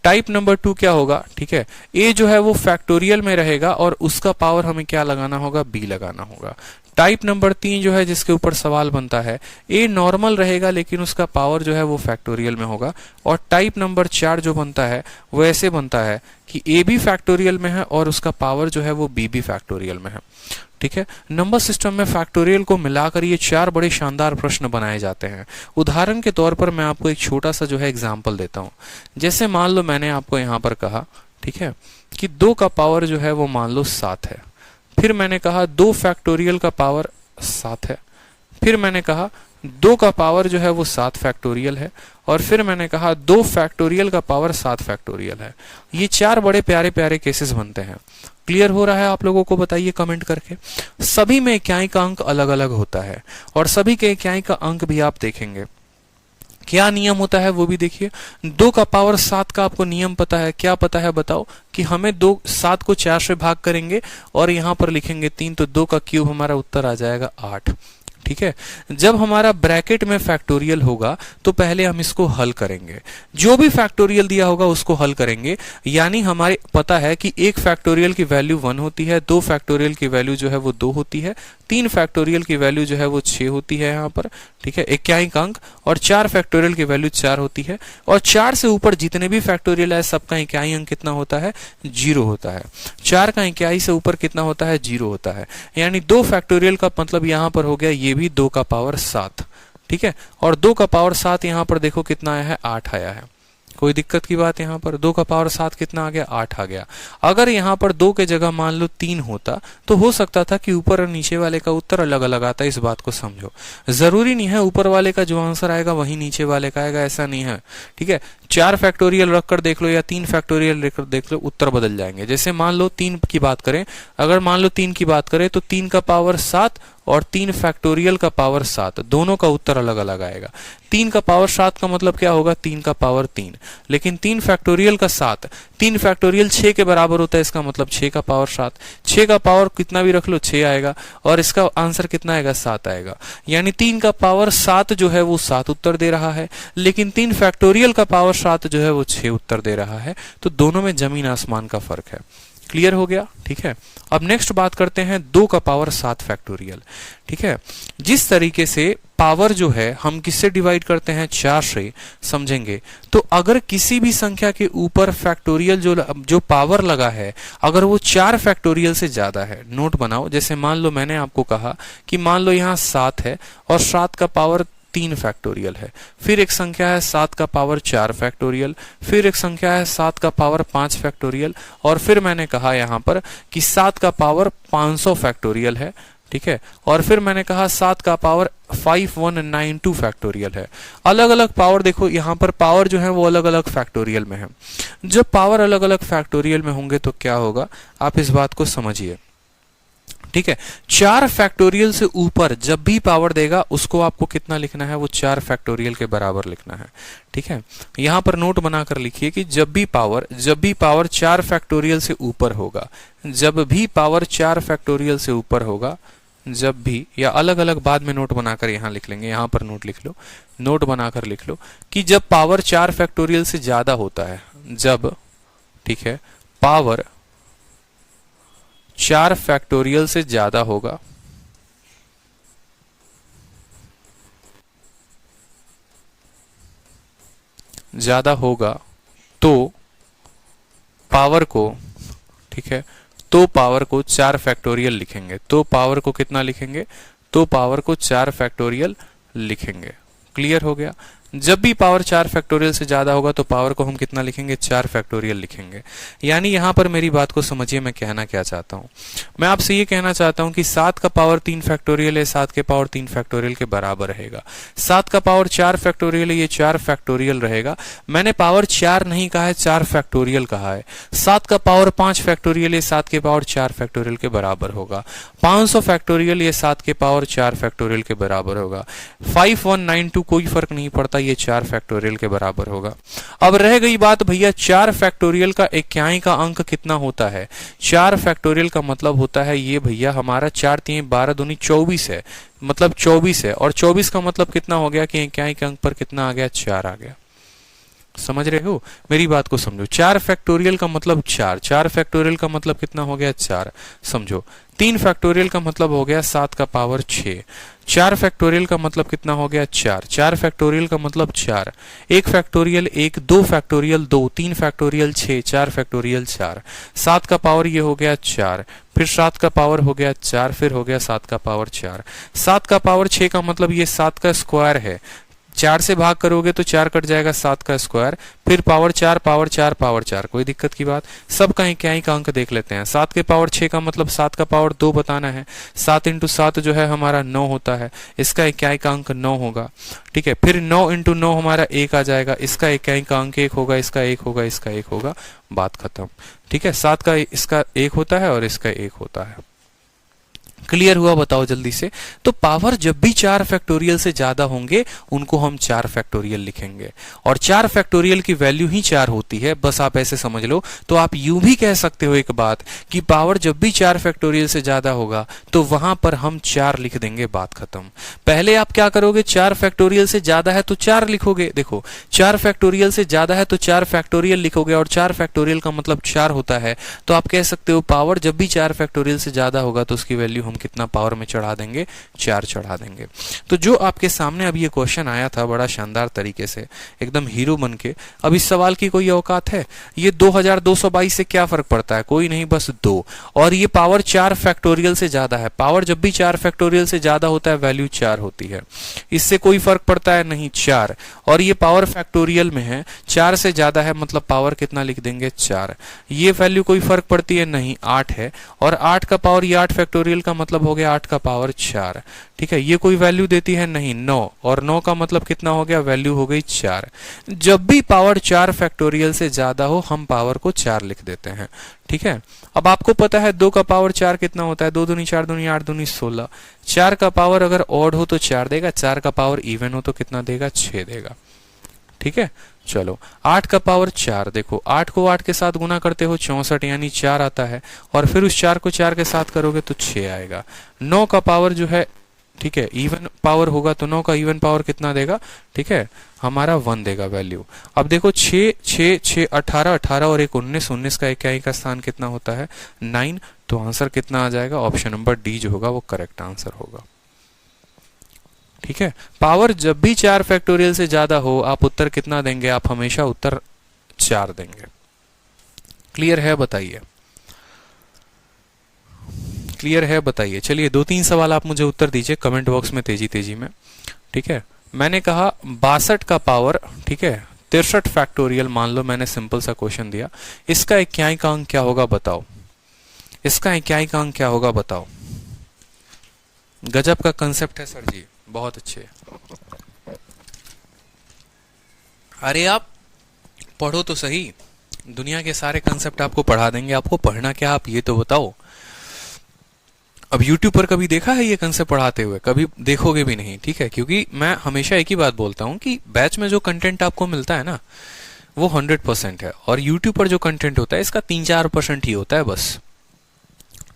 टाइप नंबर 2 क्या होगा, ठीक है, a जो है वो फैक्टोरियल में रहेगा और उसका पावर हमें क्या लगाना होगा, b लगाना होगा। टाइप नंबर 3 जो है जिसके ऊपर सवाल बनता है, a नॉर्मल रहेगा लेकिन उसका पावर जो है वो फैक्टोरियल में होगा। और टाइप नंबर 4 जो बनता है वो ऐसे बनता है कि a भी फैक्टोरियल में है और उसका पावर जो है वो b भी फैक्टोरियल में है। ठीक है, नंबर सिस्टम में फैक्टोरियल को मिलाकर ये 4 बड़े शानदार प्रश्न बनाए जाते हैं। उदाहरण के तौर पर मैं आपको एक छोटा सा जो है एग्जाम्पल देता हूं। जैसे मान लो मैंने आपको यहां पर कहा, ठीक है, कि 2 का पावर जो है वो मान लो 7 है। फिर मैंने कहा 2 फैक्टोरियल का पावर 7 है। फिर मैंने कहा 2 का पावर जो है वो 7 फैक्टोरियल है। और फिर मैंने कहा 2 फैक्टोरियल का पावर 7 फैक्टोरियल है। ये 4 बड़े प्यारे प्यारे केसेस बनते हैं। क्लियर हो रहा है आप लोगों को, बताइए कमेंट करके। सभी में इकाई का अंक अलग अलग होता है और सभी के इकाई का अंक भी आप देखेंगे। क्या नियम होता है वो भी देखिए। 2 का पावर 7 का आपको नियम पता है, क्या पता है बताओ, कि हमें 7 को 4 से भाग करेंगे और यहां पर लिखेंगे 3, तो 2 का क्यूब हमारा उत्तर आ जाएगा 8। ठीक है, जब हमारा ब्रैकेट में फैक्टोरियल होगा तो पहले हम इसको हल करेंगे, जो भी फैक्टोरियल दिया होगा उसको हल करेंगे। यानी हमारे पता है कि 1 फैक्टोरियल की वैल्यू 1 होती है, 2 फैक्टोरियल की वैल्यू जो है वो 2 होती है, 3 फैक्टोरियल की वैल्यू जो है वो 6 होती है यहाँ पर, ठीक है, इकाइक अंक, और 4 फैक्टोरियल की वैल्यू 4 होती है। और 4 से ऊपर जितने भी फैक्टोरियल है सबका इकाई अंक कितना होता है, 0 होता है। 4 का इकाई से ऊपर कितना होता है, 0 होता है। यानी 2 फैक्टोरियल का मतलब यहाँ पर हो गया ये भी 2 का पावर 7, ठीक है, और 2 का पावर 7 यहाँ पर देखो कितना आया है, 8 आया है। कोई दिक्कत की बात यहाँ पर, 2 का पावर 7 कितना आ गया, 8 आ गया। अगर यहाँ पर 2 के जगह मान लो 3 होता तो हो सकता था कि ऊपर और नीचे वाले का उत्तर अलग अलग आता। इस बात को समझो, जरूरी नहीं है ऊपर वाले का जो आंसर आएगा वही नीचे वाले का आएगा, ऐसा नहीं है। ठीक है, 4 फैक्टोरियल रखकर देख लो या 3 फैक्टोरियल रखकर देख लो, उत्तर बदल जाएंगे। जैसे मान लो 3 की बात करें, अगर मान लो 3 की बात करें तो 3 का पावर 7 और 3 फैक्टोरियल का पावर 7, दोनों का उत्तर अलग अलग आएगा। 3 का पावर 7 का मतलब क्या होगा, 3 का पावर 3, लेकिन 3 फैक्टोरियल का 7, 3 फैक्टोरियल 6 के बराबर होता है, इसका मतलब 6 का पावर 7, 6 का पावर कितना भी रख लो 6 आएगा और इसका आंसर कितना आएगा, 7 आएगा। यानी 3 का पावर 7 जो है वो 7 उत्तर दे रहा है, लेकिन 3 फैक्टोरियल का पावर 7 जो है वो 6 उत्तर दे रहा है। तो दोनों में जमीन आसमान का फर्क है। क्लियर हो गया, ठीक है। अब नेक्स्ट बात करते हैं 2 का पावर 7 फैक्टोरियल। ठीक है, जिस तरीके से पावर जो है हम किससे डिवाइड करते हैं, 4 से, समझेंगे। तो अगर किसी भी संख्या के ऊपर फैक्टोरियल जो पावर लगा है अगर वो 4 फैक्टोरियल से ज्यादा है, नोट बनाओ। जैसे मान लो मैंने आपको कहा कि मान लो यहाँ 7 है और 7 का पावर 3 फैक्टोरियल है, फिर एक संख्या है 7 का पावर 4 फैक्टोरियल, फिर एक संख्या है 7 का पावर 5 फैक्टोरियल, और फिर मैंने कहा यहाँ पर कि 7 का पावर 500 फैक्टोरियल है। ठीक है, और फिर मैंने कहा 7 का पावर 5192 फैक्टोरियल है। अलग अलग पावर देखो, यहाँ पर पावर जो है वो अलग अलग फैक्टोरियल में है। जब पावर अलग अलग फैक्टोरियल में होंगे तो क्या होगा, आप इस बात को समझिए। ठीक है। 4 फैक्टोरियल से ऊपर जब भी पावर देगा उसको आपको कितना लिखना है, वो 4 फैक्टोरियल के बराबर लिखना है। ठीक है, यहां पर नोट बनाकर लिखिए कि जब भी पावर 4 फैक्टोरियल से ऊपर होगा, जब भी पावर 4 फैक्टोरियल से ऊपर होगा, जब भी, या अलग अलग बाद में नोट बनाकर यहां लिख लेंगे, यहां पर नोट लिख लो, नोट बनाकर लिख लो कि जब पावर 4 फैक्टोरियल से ज्यादा होता है, जब, ठीक है, पावर 4 फैक्टोरियल से ज्यादा होगा, तो पावर को, ठीक है, तो पावर को 4 फैक्टोरियल लिखेंगे। तो पावर को कितना लिखेंगे, तो पावर को 4 फैक्टोरियल लिखेंगे। क्लियर हो गया। जब भी पावर 4 फैक्टोरियल से ज्यादा होगा तो पावर को हम कितना लिखेंगे, 4 फैक्टोरियल लिखेंगे। यानी यहां पर मेरी बात को समझिए, मैं कहना क्या चाहता हूं। मैं आपसे ये कहना चाहता हूं कि 7 का पावर 3 फैक्टोरियल है, 7 के पावर 3 फैक्टोरियल के बराबर रहेगा। 7 का पावर 4 फैक्टोरियल है, ये 4 फैक्टोरियल रहेगा। मैंने पावर 4 नहीं कहा है, 4 फैक्टोरियल कहा है। 7 का पावर 5 फैक्टोरियल है, 7 के पावर 4 फैक्टोरियल के बराबर होगा। 500 फैक्टोरियल, ये 7 के पावर 4 फैक्टोरियल के बराबर होगा। 5192 कोई फर्क नहीं पड़ता, ये 4 फैक्टोरियल के बराबर होगा। अब रह गई बात भैया 4 फैक्टोरियल का इकाई का अंक कितना होता है। 4 फैक्टोरियल का मतलब होता है ये भैया हमारा 4 3 12 दूनी 24 है, मतलब 24 है। और 24 का मतलब कितना हो गया कि इकाई के अंक पर कितना आ गया, 4 आ गया। समझ रहे हो, मेरी बात को समझो। 4 फैक्टोरियल का मतलब 4, 4 फैक्टोरियल का मतलब कितना हो गया, 4। समझो, 3 फैक्टोरियल का मतलब हो गया 7 का पावर 6। 4 फैक्टोरियल का मतलब कितना हो गया, 4। 4 फैक्टोरियल का मतलब 4। 1 फैक्टोरियल 1, 2 फैक्टोरियल 2, 3 फैक्टोरियल 6, 4 फैक्टोरियल 4। 7 का पावर ये हो गया 4, फिर 7 का पावर हो गया 4, फिर हो गया 7 का पावर 4। 7 का पावर 6 का मतलब ये 7 का स्क्वायर है। 4 से भाग करोगे तो 4 कट जाएगा, 7 का स्क्वायर, फिर पावर 4 पावर 4 पावर 4। कोई दिक्कत की बात, सब का इकाई का अंक देख लेते हैं। 7 के पावर 6 का मतलब 7 का पावर 2 बताना है। 7 इंटू 7 जो है हमारा 9 होता है, इसका इकाई का अंक 9 होगा। ठीक है, फिर 9 इंटू 9 हमारा 1 आ जाएगा, इसका इकाई का अंक 1 होगा, इसका 1 होगा, इसका 1 होगा, बात खत्म। ठीक है, 7 का इसका 1 होता है और इसका 1 होता है। क्लियर हुआ, बताओ जल्दी से। तो पावर जब भी 4 फैक्टोरियल से ज्यादा होंगे उनको हम 4 फैक्टोरियल लिखेंगे, और 4 फैक्टोरियल की वैल्यू ही 4 होती है, बस आप ऐसे समझ लो। तो आप यूं भी कह सकते हो एक बात कि पावर जब भी 4 फैक्टोरियल से ज्यादा होगा तो वहां पर हम 4 लिख देंगे, बात खत्म। पहले आप क्या करोगे, 4 फैक्टोरियल से ज्यादा है तो 4 लिखोगे। देखो, 4 फैक्टोरियल से ज्यादा है तो 4 फैक्टोरियल लिखोगे, और 4 फैक्टोरियल का मतलब 4 होता है। तो आप कह सकते हो पावर जब भी 4 फैक्टोरियल से ज्यादा होगा तो उसकी वैल्यू हम कितना पावर में चढ़ा देंगे, 4 चढ़ा देंगे। तो जो आपके सामने अभी ये क्वेश्चन आया था बड़ा शानदार तरीके से, एकदम हीरो बन के। अब इस सवाल की कोई औकात है? ये 2222 से क्या फर्क पड़ता है, कोई नहीं, बस 2। और ये पावर 4 फैक्टोरियल से ज्यादा है। पावर जब भी 4 फैक्टोरियल से ज्यादा होता है वैल्यू 4 होती है। इससे कोई फर्क पड़ता है नहीं, 4। और ये पावर फैक्टोरियल में है, 4 से ज्यादा है मतलब पावर कितना लिख देंगे, 4। ये वैल्यू कोई फर्क पड़ती है नहीं, 8 है। और 8 का पावर, ये 8 फैक्टोरियल का मतलब हो गया 8 का पावर 4। ठीक है, ये कोई वैल्यू देती है नहीं, 9। और 9 का मतलब कितना हो गया, वैल्यू हो गई 4। जब भी पावर 4 फैक्टोरियल से ज्यादा हो हम पावर को 4 लिख देते हैं। ठीक है, अब आपको पता है 2 का पावर 4 कितना होता है, 2 दूनी 4 दूनी 8 दूनी 16। 4 का पावर अगर ऑड हो तो 4 देगा, 4 का पावर इवन हो तो कितना देगा, 6 देगा। ठीक है, चलो 8 का पावर 4, देखो 8 को 8 के साथ गुना करते हो 64 यानी 4 आता है, और फिर उस 4 को 4 के साथ करोगे तो 6 आएगा। 9 का पावर जो है, ठीक है, इवन पावर होगा तो 9 का इवन पावर कितना देगा, ठीक है, हमारा 1 देगा वैल्यू। अब देखो 6 6 6 18 18 और 1 19, 19 का इकाई का स्थान कितना होता है, 9। तो आंसर कितना आ जाएगा, ऑप्शन नंबर डी जो होगा वो करेक्ट आंसर होगा। ठीक है, पावर जब भी 4 फैक्टोरियल से ज्यादा हो आप उत्तर कितना देंगे, आप हमेशा उत्तर 4 देंगे। क्लियर है, बताइए। क्लियर है, बताइए। चलिए 2-3 सवाल आप मुझे उत्तर दीजिए कमेंट बॉक्स में तेजी तेजी में। ठीक है, मैंने कहा 62 का पावर, ठीक है, 63 फैक्टोरियल मान लो, मैंने सिंपल सा क्वेश्चन दिया, इसका इकाई का अंक क्या होगा बताओ, इसका इकाई का अंक क्या होगा बताओ। गजब का कंसेप्ट है सर जी, बहुत अच्छे। अरे आप पढ़ो तो सही, दुनिया के सारे कंसेप्ट आपको पढ़ा देंगे, आपको पढ़ना क्या आप ये तो बताओ। अब YouTube पर कभी देखा है ये कंसेप्ट पढ़ाते हुए? कभी देखोगे भी नहीं, ठीक है, क्योंकि मैं हमेशा एक ही बात बोलता हूँ कि बैच में जो कंटेंट आपको मिलता है ना वो 100% है, और YouTube पर जो कंटेंट होता है इसका 3-4% ही होता है बस,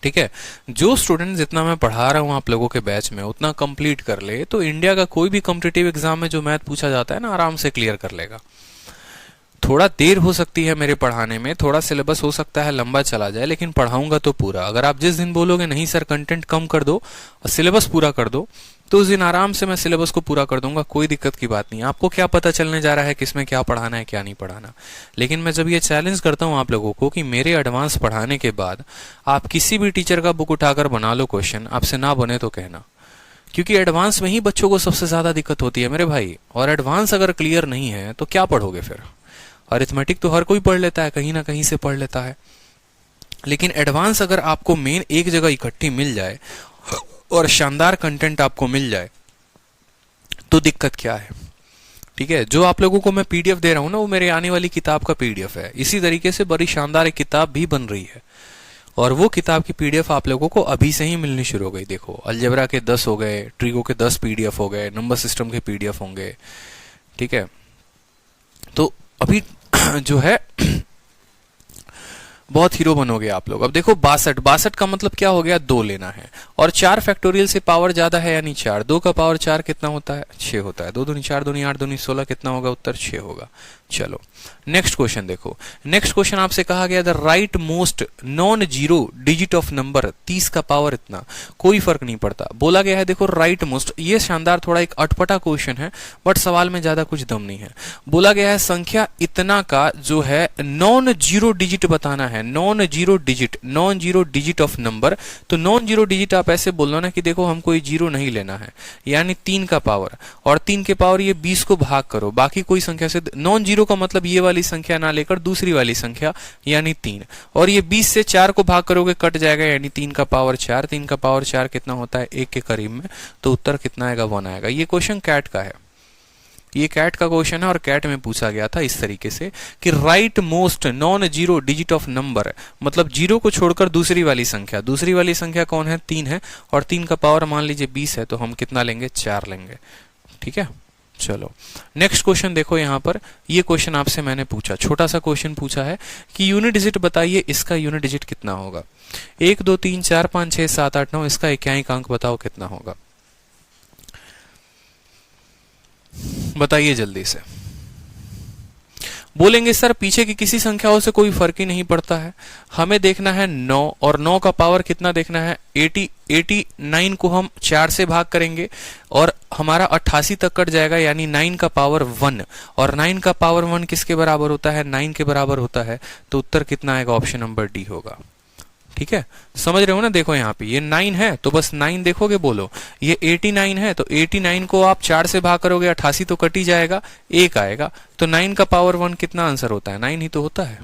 ठीक है। जो स्टूडेंट जितना मैं पढ़ा रहा हूँ आप लोगों के बैच में उतना कंप्लीट कर ले तो इंडिया का कोई भी कॉम्पिटिटिव एग्जाम में जो मैथ पूछा जाता है ना आराम से क्लियर कर लेगा। थोड़ा देर हो सकती है मेरे पढ़ाने में, थोड़ा सिलेबस हो सकता है लंबा चला जाए, लेकिन पढ़ाऊंगा तो पूरा। अगर आप जिस दिन बोलोगे नहीं सर कंटेंट कम कर दो और सिलेबस पूरा कर दो, तो उस दिन आराम से मैं सिलेबस को पूरा कर दूंगा, कोई दिक्कत की बात नहीं। आपको क्या पता चलने जा रहा है किसमें क्या पढ़ाना है क्या नहीं पढ़ाना। लेकिन मैं जब ये चैलेंज करता हूँ आप लोगों को कि मेरे एडवांस पढ़ाने के बाद आप किसी भी टीचर का बुक उठाकर बना लो क्वेश्चन, आपसे ना बने तो कहना, क्योंकि एडवांस में ही बच्चों को सबसे ज्यादा दिक्कत होती है मेरे भाई। और एडवांस अगर क्लियर नहीं है तो क्या पढ़ोगे फिर? अरिथमेटिक तो हर कोई पढ़ लेता है, कहीं ना कहीं से पढ़ लेता है, लेकिन एडवांस अगर आपको मेन एक जगह इकट्ठी मिल जाए और शानदार कंटेंट आपको मिल जाए तो दिक्कत क्या है, ठीक है। जो आप लोगों को मैं पीडीएफ दे रहा हूं ना वो मेरे आने वाली किताब का पीडीएफ है। इसी तरीके से बड़ी शानदार एक किताब भी बन रही है, और वो किताब की पीडीएफ आप लोगों को अभी से ही मिलनी शुरू हो गई। देखो अलजेब्रा के 10 हो गए, ट्रिगो के 10 पीडीएफ हो गए, नंबर सिस्टम के पीडीएफ होंगे, ठीक है। तो अभी जो है बहुत हीरो बनोगे आप लोग। अब देखो 62 का मतलब क्या हो गया? 2 लेना है, और 4 फैक्टोरियल से पावर ज्यादा है यानी 4, 2 का पावर 4 कितना होता है? 6 होता है। 2 दूनी 4, 2 8, 2 16 कितना होगा? उत्तर 6 होगा। चलो नेक्स्ट क्वेश्चन देखो। नेक्स्ट क्वेश्चन आपसे कहा गया the right most non zero digit of number 30 का पावर इतना, कोई फर्क नहीं पड़ता। बोला गया है देखो राइट मोस्ट, ये शानदार थोड़ा एक अटपटा क्वेश्चन है बट सवाल में ज्यादा कुछ दम नहीं है। बोला गया है संख्या इतना का जो है नॉन जीरो डिजिट बताना है, non zero digit of number. तो नॉन जीरो डिजिट आप ऐसे बोल लो ना कि देखो हमको ये जीरो नहीं लेना है, यानी 3 का पावर, और 3 के पावर ये 20 को भाग करो बाकी कोई संख्या से। नॉन जीरो का मतलब ये वाली संख्या ना लेकर दूसरी वाली संख्या यानी 3, और ये 20 से 4 को भाग करोगे कट जाएगा, यानी 3 का पावर 4। 3 का पावर 4 कितना होता है? 1 के करीब में, तो उत्तर कितना आएगा? 1 आएगा। ये क्वेश्चन कैट का है, ये कैट का क्वेश्चन है, और कैट में पूछा गया था इस तरीके से कि right most non zero digit of number, मतलब जीरो को छोड़कर दूसरी वाली संख्या, दूसरी वाली संख्या कौन है? 3 है, और 3 का पावर मान लीजिए 20 है, तो हम कितना लेंगे? 4 लेंगे, ठीक है। चलो नेक्स्ट क्वेश्चन देखो। यहां पर ये क्वेश्चन आपसे मैंने पूछा, छोटा सा क्वेश्चन पूछा है कि यूनिट डिजिट बताइए, इसका यूनिट डिजिट कितना होगा? 1 2 3 4 5 6 7 8 9, इसका इक्याइक अंक बताओ कितना होगा? बताइए जल्दी से। बोलेंगे सर पीछे की किसी संख्याओं से कोई फर्क ही नहीं पड़ता है, हमें देखना है 9, और 9 का पावर कितना देखना है? 89 को हम 4 से भाग करेंगे और हमारा 88 तक कट जाएगा, यानी 9 का पावर 1, और 9 का पावर 1 किसके बराबर होता है? 9 के बराबर होता है। तो उत्तर कितना आएगा? ऑप्शन नंबर डी होगा, ठीक है। समझ रहे हो ना? देखो यहाँ पे ये 9 है तो बस 9 देखोगे, बोलो ये 89 है तो 89 को आप 4 से भाग करोगे, 88 तो कट ही जाएगा, 1 आएगा। तो 9 का पावर 1 कितना आंसर होता है? 9 ही तो होता है।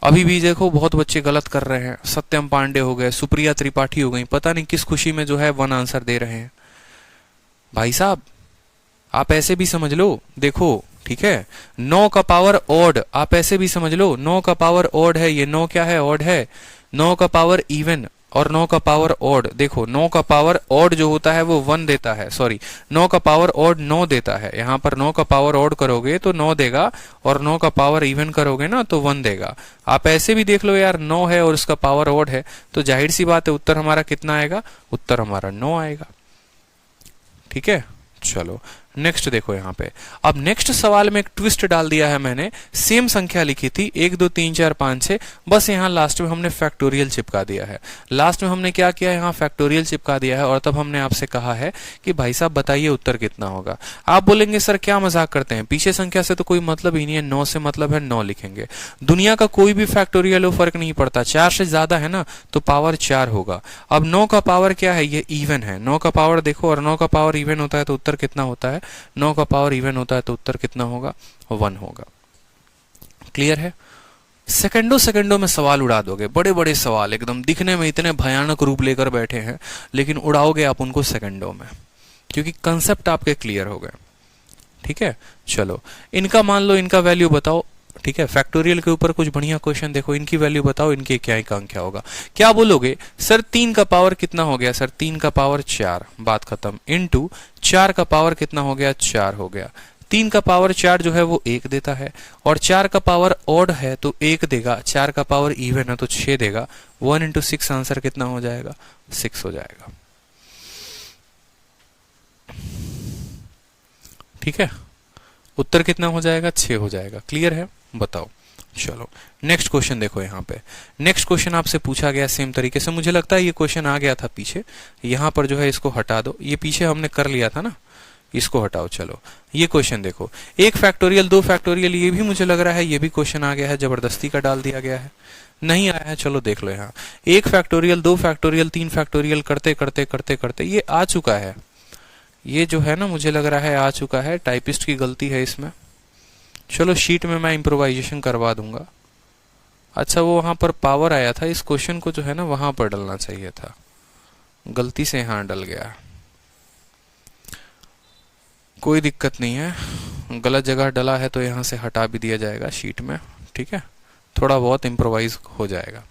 अभी भी देखो बहुत बच्चे गलत कर रहे हैं, सत्यम पांडे हो गए, सुप्रिया त्रिपाठी हो गई, पता नहीं किस खुशी में जो है 1 आंसर दे रहे हैं। भाई साहब आप ऐसे भी समझ लो, देखो ठीक है। 9 का पावर ऑड आप ऐसे भी समझ लो, 9 का पावर ऑड है, ये 9 क्या है? ऑड है। 9 का पावर इवन और 9 का पावर ऑड, देखो 9 का पावर ऑड जो होता है वो 1 देता है, सॉरी 9 का पावर ऑड 9 देता है। यहाँ पर 9 का पावर ऑड करोगे तो 9 देगा, और 9 का पावर इवन करोगे ना तो 1 देगा। आप ऐसे भी देख लो यार, 9 है और उसका पावर ऑड है, तो जाहिर सी बात है उत्तर हमारा कितना आएगा? उत्तर हमारा 9 आएगा, ठीक है। चलो नेक्स्ट देखो यहाँ पे। अब नेक्स्ट सवाल में एक ट्विस्ट डाल दिया है मैंने, सेम संख्या लिखी थी 1 2 3 4 5 6, बस यहाँ लास्ट में हमने फैक्टोरियल चिपका दिया है। लास्ट में हमने क्या किया? यहाँ फैक्टोरियल चिपका दिया है, और तब हमने आपसे कहा है कि भाई साहब बताइए उत्तर कितना होगा। आप बोलेंगे सर क्या मजाक करते हैं, पीछे संख्या से तो कोई मतलब ही नहीं है, 9 से मतलब है 9 लिखेंगे। दुनिया का कोई भी फैक्टोरियल हो फर्क नहीं पड़ता, 4 से ज्यादा है ना तो पावर 4 होगा। अब 9 का पावर क्या है? ये इवन है, 9 का पावर देखो, और 9 का पावर इवन होता है तो उत्तर कितना होता है? 9 का पावर इवन होता है तो उत्तर कितना होगा? 1 होगा। क्लियर है? सेकंडों में सवाल उड़ा दोगे, बड़े बड़े सवाल एकदम दिखने में इतने भयानक रूप लेकर बैठे हैं, लेकिन उड़ाओगे आप उनको सेकंडों में, क्योंकि कंसेप्ट आपके क्लियर हो गए, ठीक है। चलो इनका मान लो, इनका वैल्यू बताओ। ठीक है, फैक्टोरियल के ऊपर कुछ बढ़िया क्वेश्चन देखो, इनकी वैल्यू बताओ, इनके क्या का अंक क्या होगा। क्या बोलोगे सर 3 का पावर कितना हो गया, सर 3 का पावर 4, बात खत्म, इनटू 4 का पावर कितना हो गया, 4 हो गया। 3 का पावर 4 जो है वो 1 देता है, और 4 का पावर ऑड है तो 1 देगा, 4 का पावर इवन है तो 6 देगा। 1 इंटू 6 आंसर कितना हो जाएगा, 6 हो जाएगा। ठीक है, उत्तर कितना हो जाएगा, 6 हो जाएगा। क्लियर है, बताओ। चलो नेक्स्ट क्वेश्चन देखो। यहाँ पे नेक्स्ट क्वेश्चन आपसे पूछा गया सेम तरीके से, मुझे लगता है ये क्वेश्चन आ गया था पीछे, यहाँ पर जो है इसको हटा दो, ये पीछे हमने कर लिया था ना, इसको हटाओ। चलो ये क्वेश्चन देखो, 1 फैक्टोरियल 2 फैक्टोरियल, ये भी मुझे लग रहा है ये भी क्वेश्चन आ गया है, जबरदस्ती का डाल दिया गया है, नहीं आया है। चलो देख लो, यहाँ 1 फैक्टोरियल 2 फैक्टोरियल 3 फैक्टोरियल करते करते करते करते ये आ चुका है, ये जो है ना मुझे लग रहा है आ चुका है, टाइपिस्ट की गलती है इसमें। चलो शीट में मैं इम्प्रोवाइजेशन करवा दूंगा। अच्छा वो वहां पर पावर आया था, इस क्वेश्चन को जो है ना वहां पर डलना चाहिए था, गलती से यहां डल गया। कोई दिक्कत नहीं है, गलत जगह डला है तो यहां से हटा भी दिया जाएगा शीट में, ठीक है, थोड़ा बहुत इम्प्रोवाइज हो जाएगा।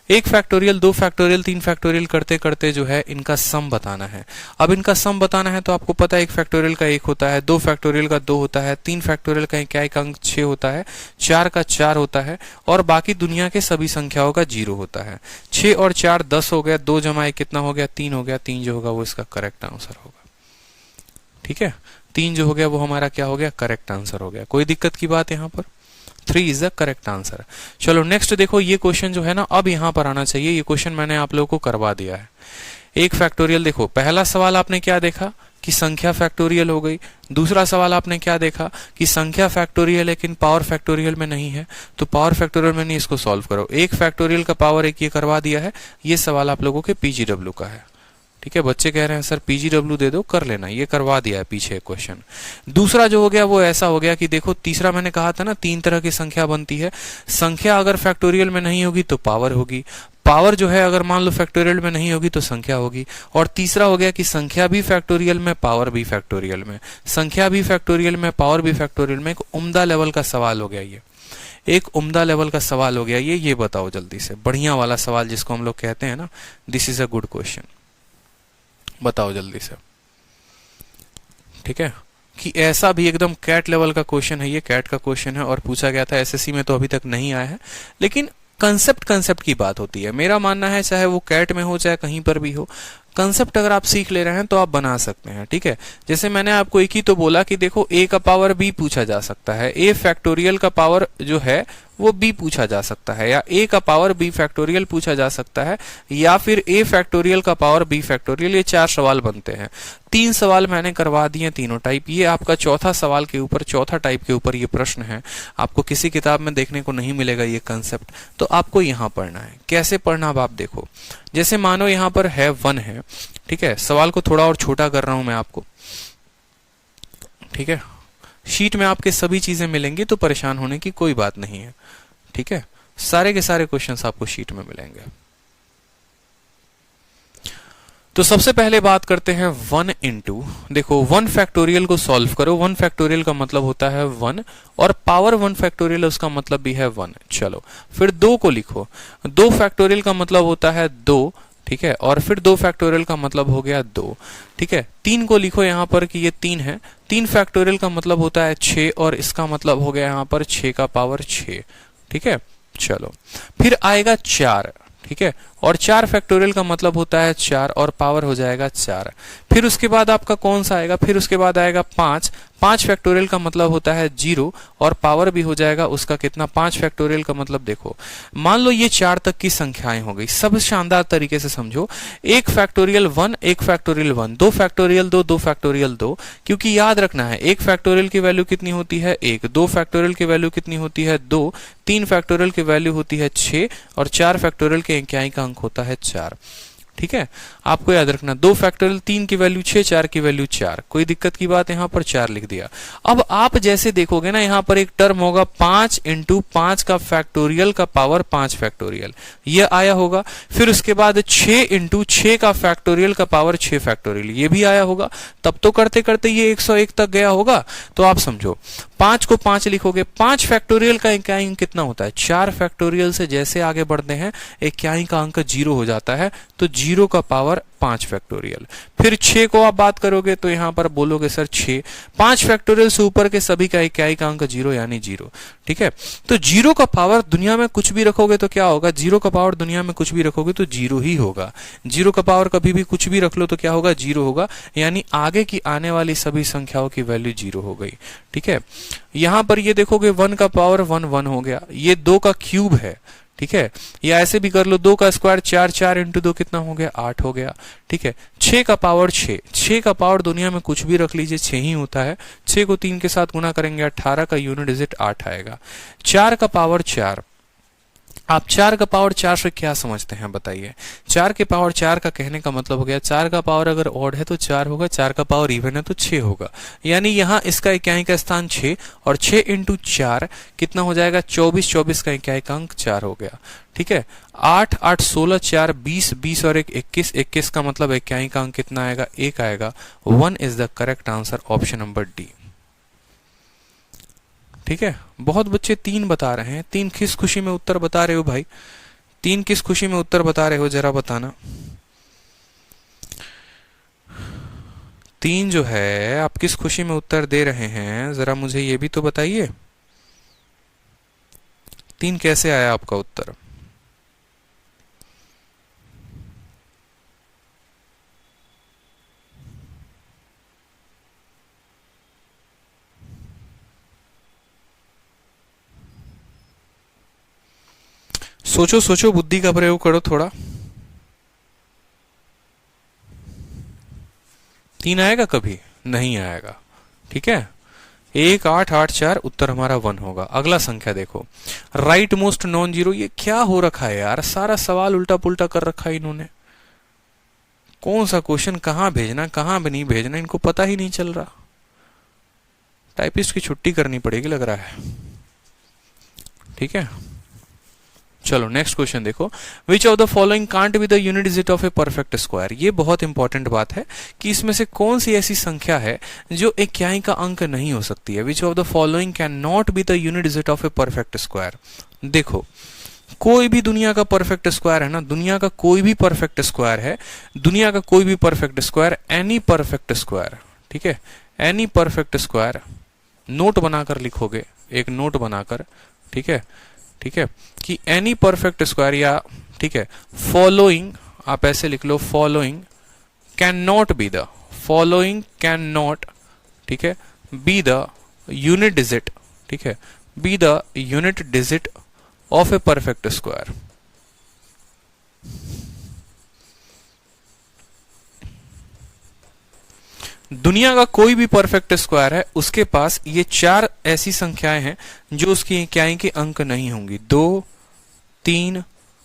1 फैक्टोरियल 2 फैक्टोरियल 3 फैक्टोरियल करते करते जो है इनका सम बताना है। अब इनका सम बताना है तो आपको पता है 1 फैक्टोरियल का 1 होता है, 2 फैक्टोरियल का 2 होता है, 3 फैक्टोरियल का क्या एक अंक 6 होता है, 4 का 4 होता है, और बाकी दुनिया के सभी संख्याओं का 0 होता है। 6 और 4 10 हो गया, 2 जमा 1 कितना हो गया, 3 हो गया। 3 जो होगा वो इसका करेक्ट आंसर होगा। ठीक है, 3 जो हो गया वो हमारा क्या हो गया, करेक्ट आंसर हो गया। कोई दिक्कत की बात यहाँ पर, 3 इज द करेक्ट आंसर। चलो नेक्स्ट देखो, ये क्वेश्चन जो है ना अब यहां पर आना चाहिए, ये क्वेश्चन मैंने आप लोगों को करवा दिया है। 1 फैक्टोरियल देखो, पहला सवाल आपने क्या देखा कि संख्या फैक्टोरियल हो गई, दूसरा सवाल आपने क्या देखा कि संख्या फैक्टोरियल लेकिन पावर फैक्टोरियल में नहीं है, तो पावर फैक्टोरियल में नहीं, इसको सॉल्व करो। 1 फैक्टोरियल का पावर 1 ये करवा दिया है, ये सवाल आप लोगों के पीजीडब्ल्यू का है। ठीक है, बच्चे कह रहे हैं सर पीजीडब्ल्यू दे दो, कर लेना, ये करवा दिया है पीछे क्वेश्चन। दूसरा जो हो गया वो ऐसा हो गया कि देखो, तीसरा मैंने कहा था ना 3 तरह की संख्या बनती है, संख्या अगर फैक्टोरियल में नहीं होगी तो पावर होगी, पावर जो है अगर मान लो फैक्टोरियल में नहीं होगी तो संख्या होगी, और तीसरा हो गया कि संख्या भी फैक्टोरियल में पावर भी फैक्टोरियल में, संख्या भी फैक्टोरियल में पावर भी फैक्टोरियल में। एक उम्दा लेवल का सवाल हो गया ये, एक उम्दा लेवल का सवाल हो गया ये बताओ जल्दी से, बढ़िया वाला सवाल जिसको हम लोग कहते हैं ना, this is a good question, बताओ जल्दी से। ठीक है, कि ऐसा भी एकदम कैट लेवल का क्वेश्चन है, ये कैट का क्वेश्चन है और पूछा गया था एसएससी में, तो अभी तक नहीं आया है, लेकिन कंसेप्ट की बात होती है। मेरा मानना है चाहे वो कैट में हो चाहे कहीं पर भी हो, कंसेप्ट अगर आप सीख ले रहे हैं तो आप बना सकते हैं। ठीक है, जैसे मैंने आपको एक ही तो बोला कि देखो a का पावर b पूछा जा सकता है, a फैक्टोरियल का पावर जो है वो b पूछा जा सकता है, या a का पावर b फैक्टोरियल पूछा जा सकता है, या फिर a फैक्टोरियल का पावर b फैक्टोरियल। ये 4 सवाल बनते हैं, 3 सवाल मैंने करवा दिए तीनों टाइप। ये आपका चौथा सवाल के ऊपर, चौथा टाइप के ऊपर ये प्रश्न है, आपको किसी किताब में देखने को नहीं मिलेगा ये कंसेप्ट, तो आपको यहाँ पढ़ना है। कैसे पढ़ना अब आप देखो, जैसे मानो यहाँ पर है 1 है, ठीक है, सवाल को थोड़ा और छोटा कर रहा हूं मैं आपको। ठीक है, शीट में आपके सभी चीजें मिलेंगी तो परेशान होने की कोई बात नहीं है। ठीक है, सारे के सारे क्वेश्चंस आपको शीट में मिलेंगे। तो सबसे पहले बात करते हैं 1 इंटू, देखो 1 फैक्टोरियल को सॉल्व करो। 1 फैक्टोरियल का मतलब होता है 1, और पावर 1 फैक्टोरियल उसका मतलब भी है 1। चलो फिर 2 को लिखो, 2 फैक्टोरियल का मतलब होता है 2, ठीक है, और फिर 2 फैक्टोरियल का मतलब हो गया 2। ठीक है, 3 को लिखो यहाँ पर कि ये 3 है, 3 फैक्टोरियल का मतलब होता है 6, और इसका मतलब हो गया यहाँ पर 6 का पावर 6। ठीक है, चलो फिर आएगा 4, ठीक है, और 4 फैक्टोरियल का मतलब होता है 4, और पावर हो जाएगा 4। फिर उसके बाद आपका कौन सा आएगा, फिर उसके बाद आएगा 5, 5 फैक्टोरियल का मतलब होता है 0, और पावर भी हो जाएगा उसका कितना, 5 फैक्टोरियल का मतलब देखो, मान लो ये 4 तक की संख्याएं हो गई, सब शानदार तरीके से समझो। 1 फैक्टोरियल 1, 1 फैक्टोरियल 1, 2 फैक्टोरियल 2, 2 फैक्टोरियल 2, क्योंकि याद रखना है 1 फैक्टोरियल की वैल्यू कितनी होती है 1, 2 फैक्टोरियल की वैल्यू कितनी होती है 2, 3 फैक्टोरियल की वैल्यू होती है 6, और 4 फैक्टोरियल के इकाई का अंक होता है 4। ठीक है, आपको याद रखना 2 फैक्टोरियल 3 की वैल्यू 6, 4 की वैल्यू 4, कोई दिक्कत की बात, यहाँ पर 4 लिख दिया। अब आप जैसे देखोगे ना, यहाँ पर एक टर्म होगा 5 इंटू 5 का फैक्टोरियल का पावर 5 फैक्टोरियल, ये आया होगा। फिर उसके बाद 6 इंटू 6 का फैक्टोरियल का पावर 6 फैक्टोरियल, ये भी आया होगा। तब तो करते करते ये 101 तक गया होगा। तो आप समझो 5 को 5 लिखोगे, 5 फैक्टोरियल का इकाई अंक कितना होता है? 4 फैक्टोरियल से जैसे आगे बढ़ते हैं इकाई का अंक 0 हो जाता है, तो 0 का पावर 5 फैक्टोरियल। फिर 6 को आप बात करोगे तो यहां पर बोलोगे सर 6, 5 फैक्टोरियल से ऊपर के सभी का इकाई का अंक 0 यानी 0। ठीक है, तो 0 का पावर दुनिया में कुछ भी रखोगे तो क्या होगा? 0 का पावर दुनिया में कुछ भी रखोगे तो 0 ही होगा। 0 का पावर कभी भी कुछ भी रख लो तो क्या होगा? 0 होगा, यानी आगे की आने वाली सभी संख्याओं की वैल्यू 0 हो गई। ठीक है, यहां पर ये देखोगे 1 का पावर 1 1 हो गया, ये 2 का क्यूब है। ठीक है, या ऐसे भी कर लो 2 का स्क्वायर 4, 4 इंटू 2 कितना हो गया? 8 हो गया। ठीक है, 6 का पावर 6, 6 का पावर दुनिया में कुछ भी रख लीजिए 6 ही होता है। 6 को 3 के साथ गुना करेंगे 18 का यूनिट डिजिट 8 आएगा। 4 का पावर 4, आप 4 का पावर 4 से क्या समझते हैं बताइए? 4 के पावर 4 का कहने का मतलब हो गया 4 का पावर अगर ऑड है तो 4 होगा, 4 का पावर इवन है तो 6 होगा, यानी यहां इसका इकाई का स्थान 6 और 6 इंटू 4 कितना हो जाएगा? 24, 24 का इकाई का अंक 4 हो गया। ठीक है, 8 8 16 4 20, 20 और 1 21, 21 का मतलब इकाई का अंक कितना आएगा? 1 आएगा। 1 is the correct answer, option number D. ठीक है, बहुत बच्चे 3 बता रहे हैं। 3 किस खुशी में उत्तर बता रहे हो भाई? 3 किस खुशी में उत्तर बता रहे हो जरा बताना। 3 जो है आप किस खुशी में उत्तर दे रहे हैं जरा मुझे ये भी तो बताइए। 3 कैसे आया आपका उत्तर? सोचो सोचो, बुद्धि का प्रयोग करो थोड़ा। 3 आएगा? कभी नहीं आएगा। ठीक है, 1 8 8 4 उत्तर हमारा 1 होगा। अगला संख्या देखो, राइट मोस्ट नॉन जीरो। ये क्या हो रखा है यार, सारा सवाल उल्टा पुल्टा कर रखा है इन्होंने। कौन सा क्वेश्चन कहां भेजना कहां नहीं भेजना इनको पता ही नहीं चल रहा। टाइपिस्ट की छुट्टी करनी पड़ेगी लग रहा है। ठीक है, चलो नेक्स्ट क्वेश्चन देखो, which of the following can't be the unit digit of a perfect square. ये बहुत इंपॉर्टेंट बात है कि इसमें से कौन सी ऐसी संख्या है जो इकाई का अंक नहीं हो सकती है। Which of the following can not be the unit digit of a perfect square. देखो, कोई भी दुनिया का परफेक्ट स्क्वायर है ना, दुनिया का कोई भी परफेक्ट स्क्वायर है, दुनिया का कोई भी perfect square, any perfect square. ठीक है, एनी परफेक्ट स्क्वायर, नोट बनाकर लिखोगे, एक नोट बनाकर। ठीक है, ठीक है, कि एनी परफेक्ट स्क्वायर या ठीक है फॉलोइंग, आप ऐसे लिख लो, following can not be the, following can not, ठीक है, बी द यूनिट डिजिट, ठीक है, be the unit digit of a perfect square. दुनिया का कोई भी परफेक्ट स्क्वायर है उसके पास ये 4 ऐसी संख्याएं हैं जो उसकी इकाई के अंक नहीं होंगी, 2 3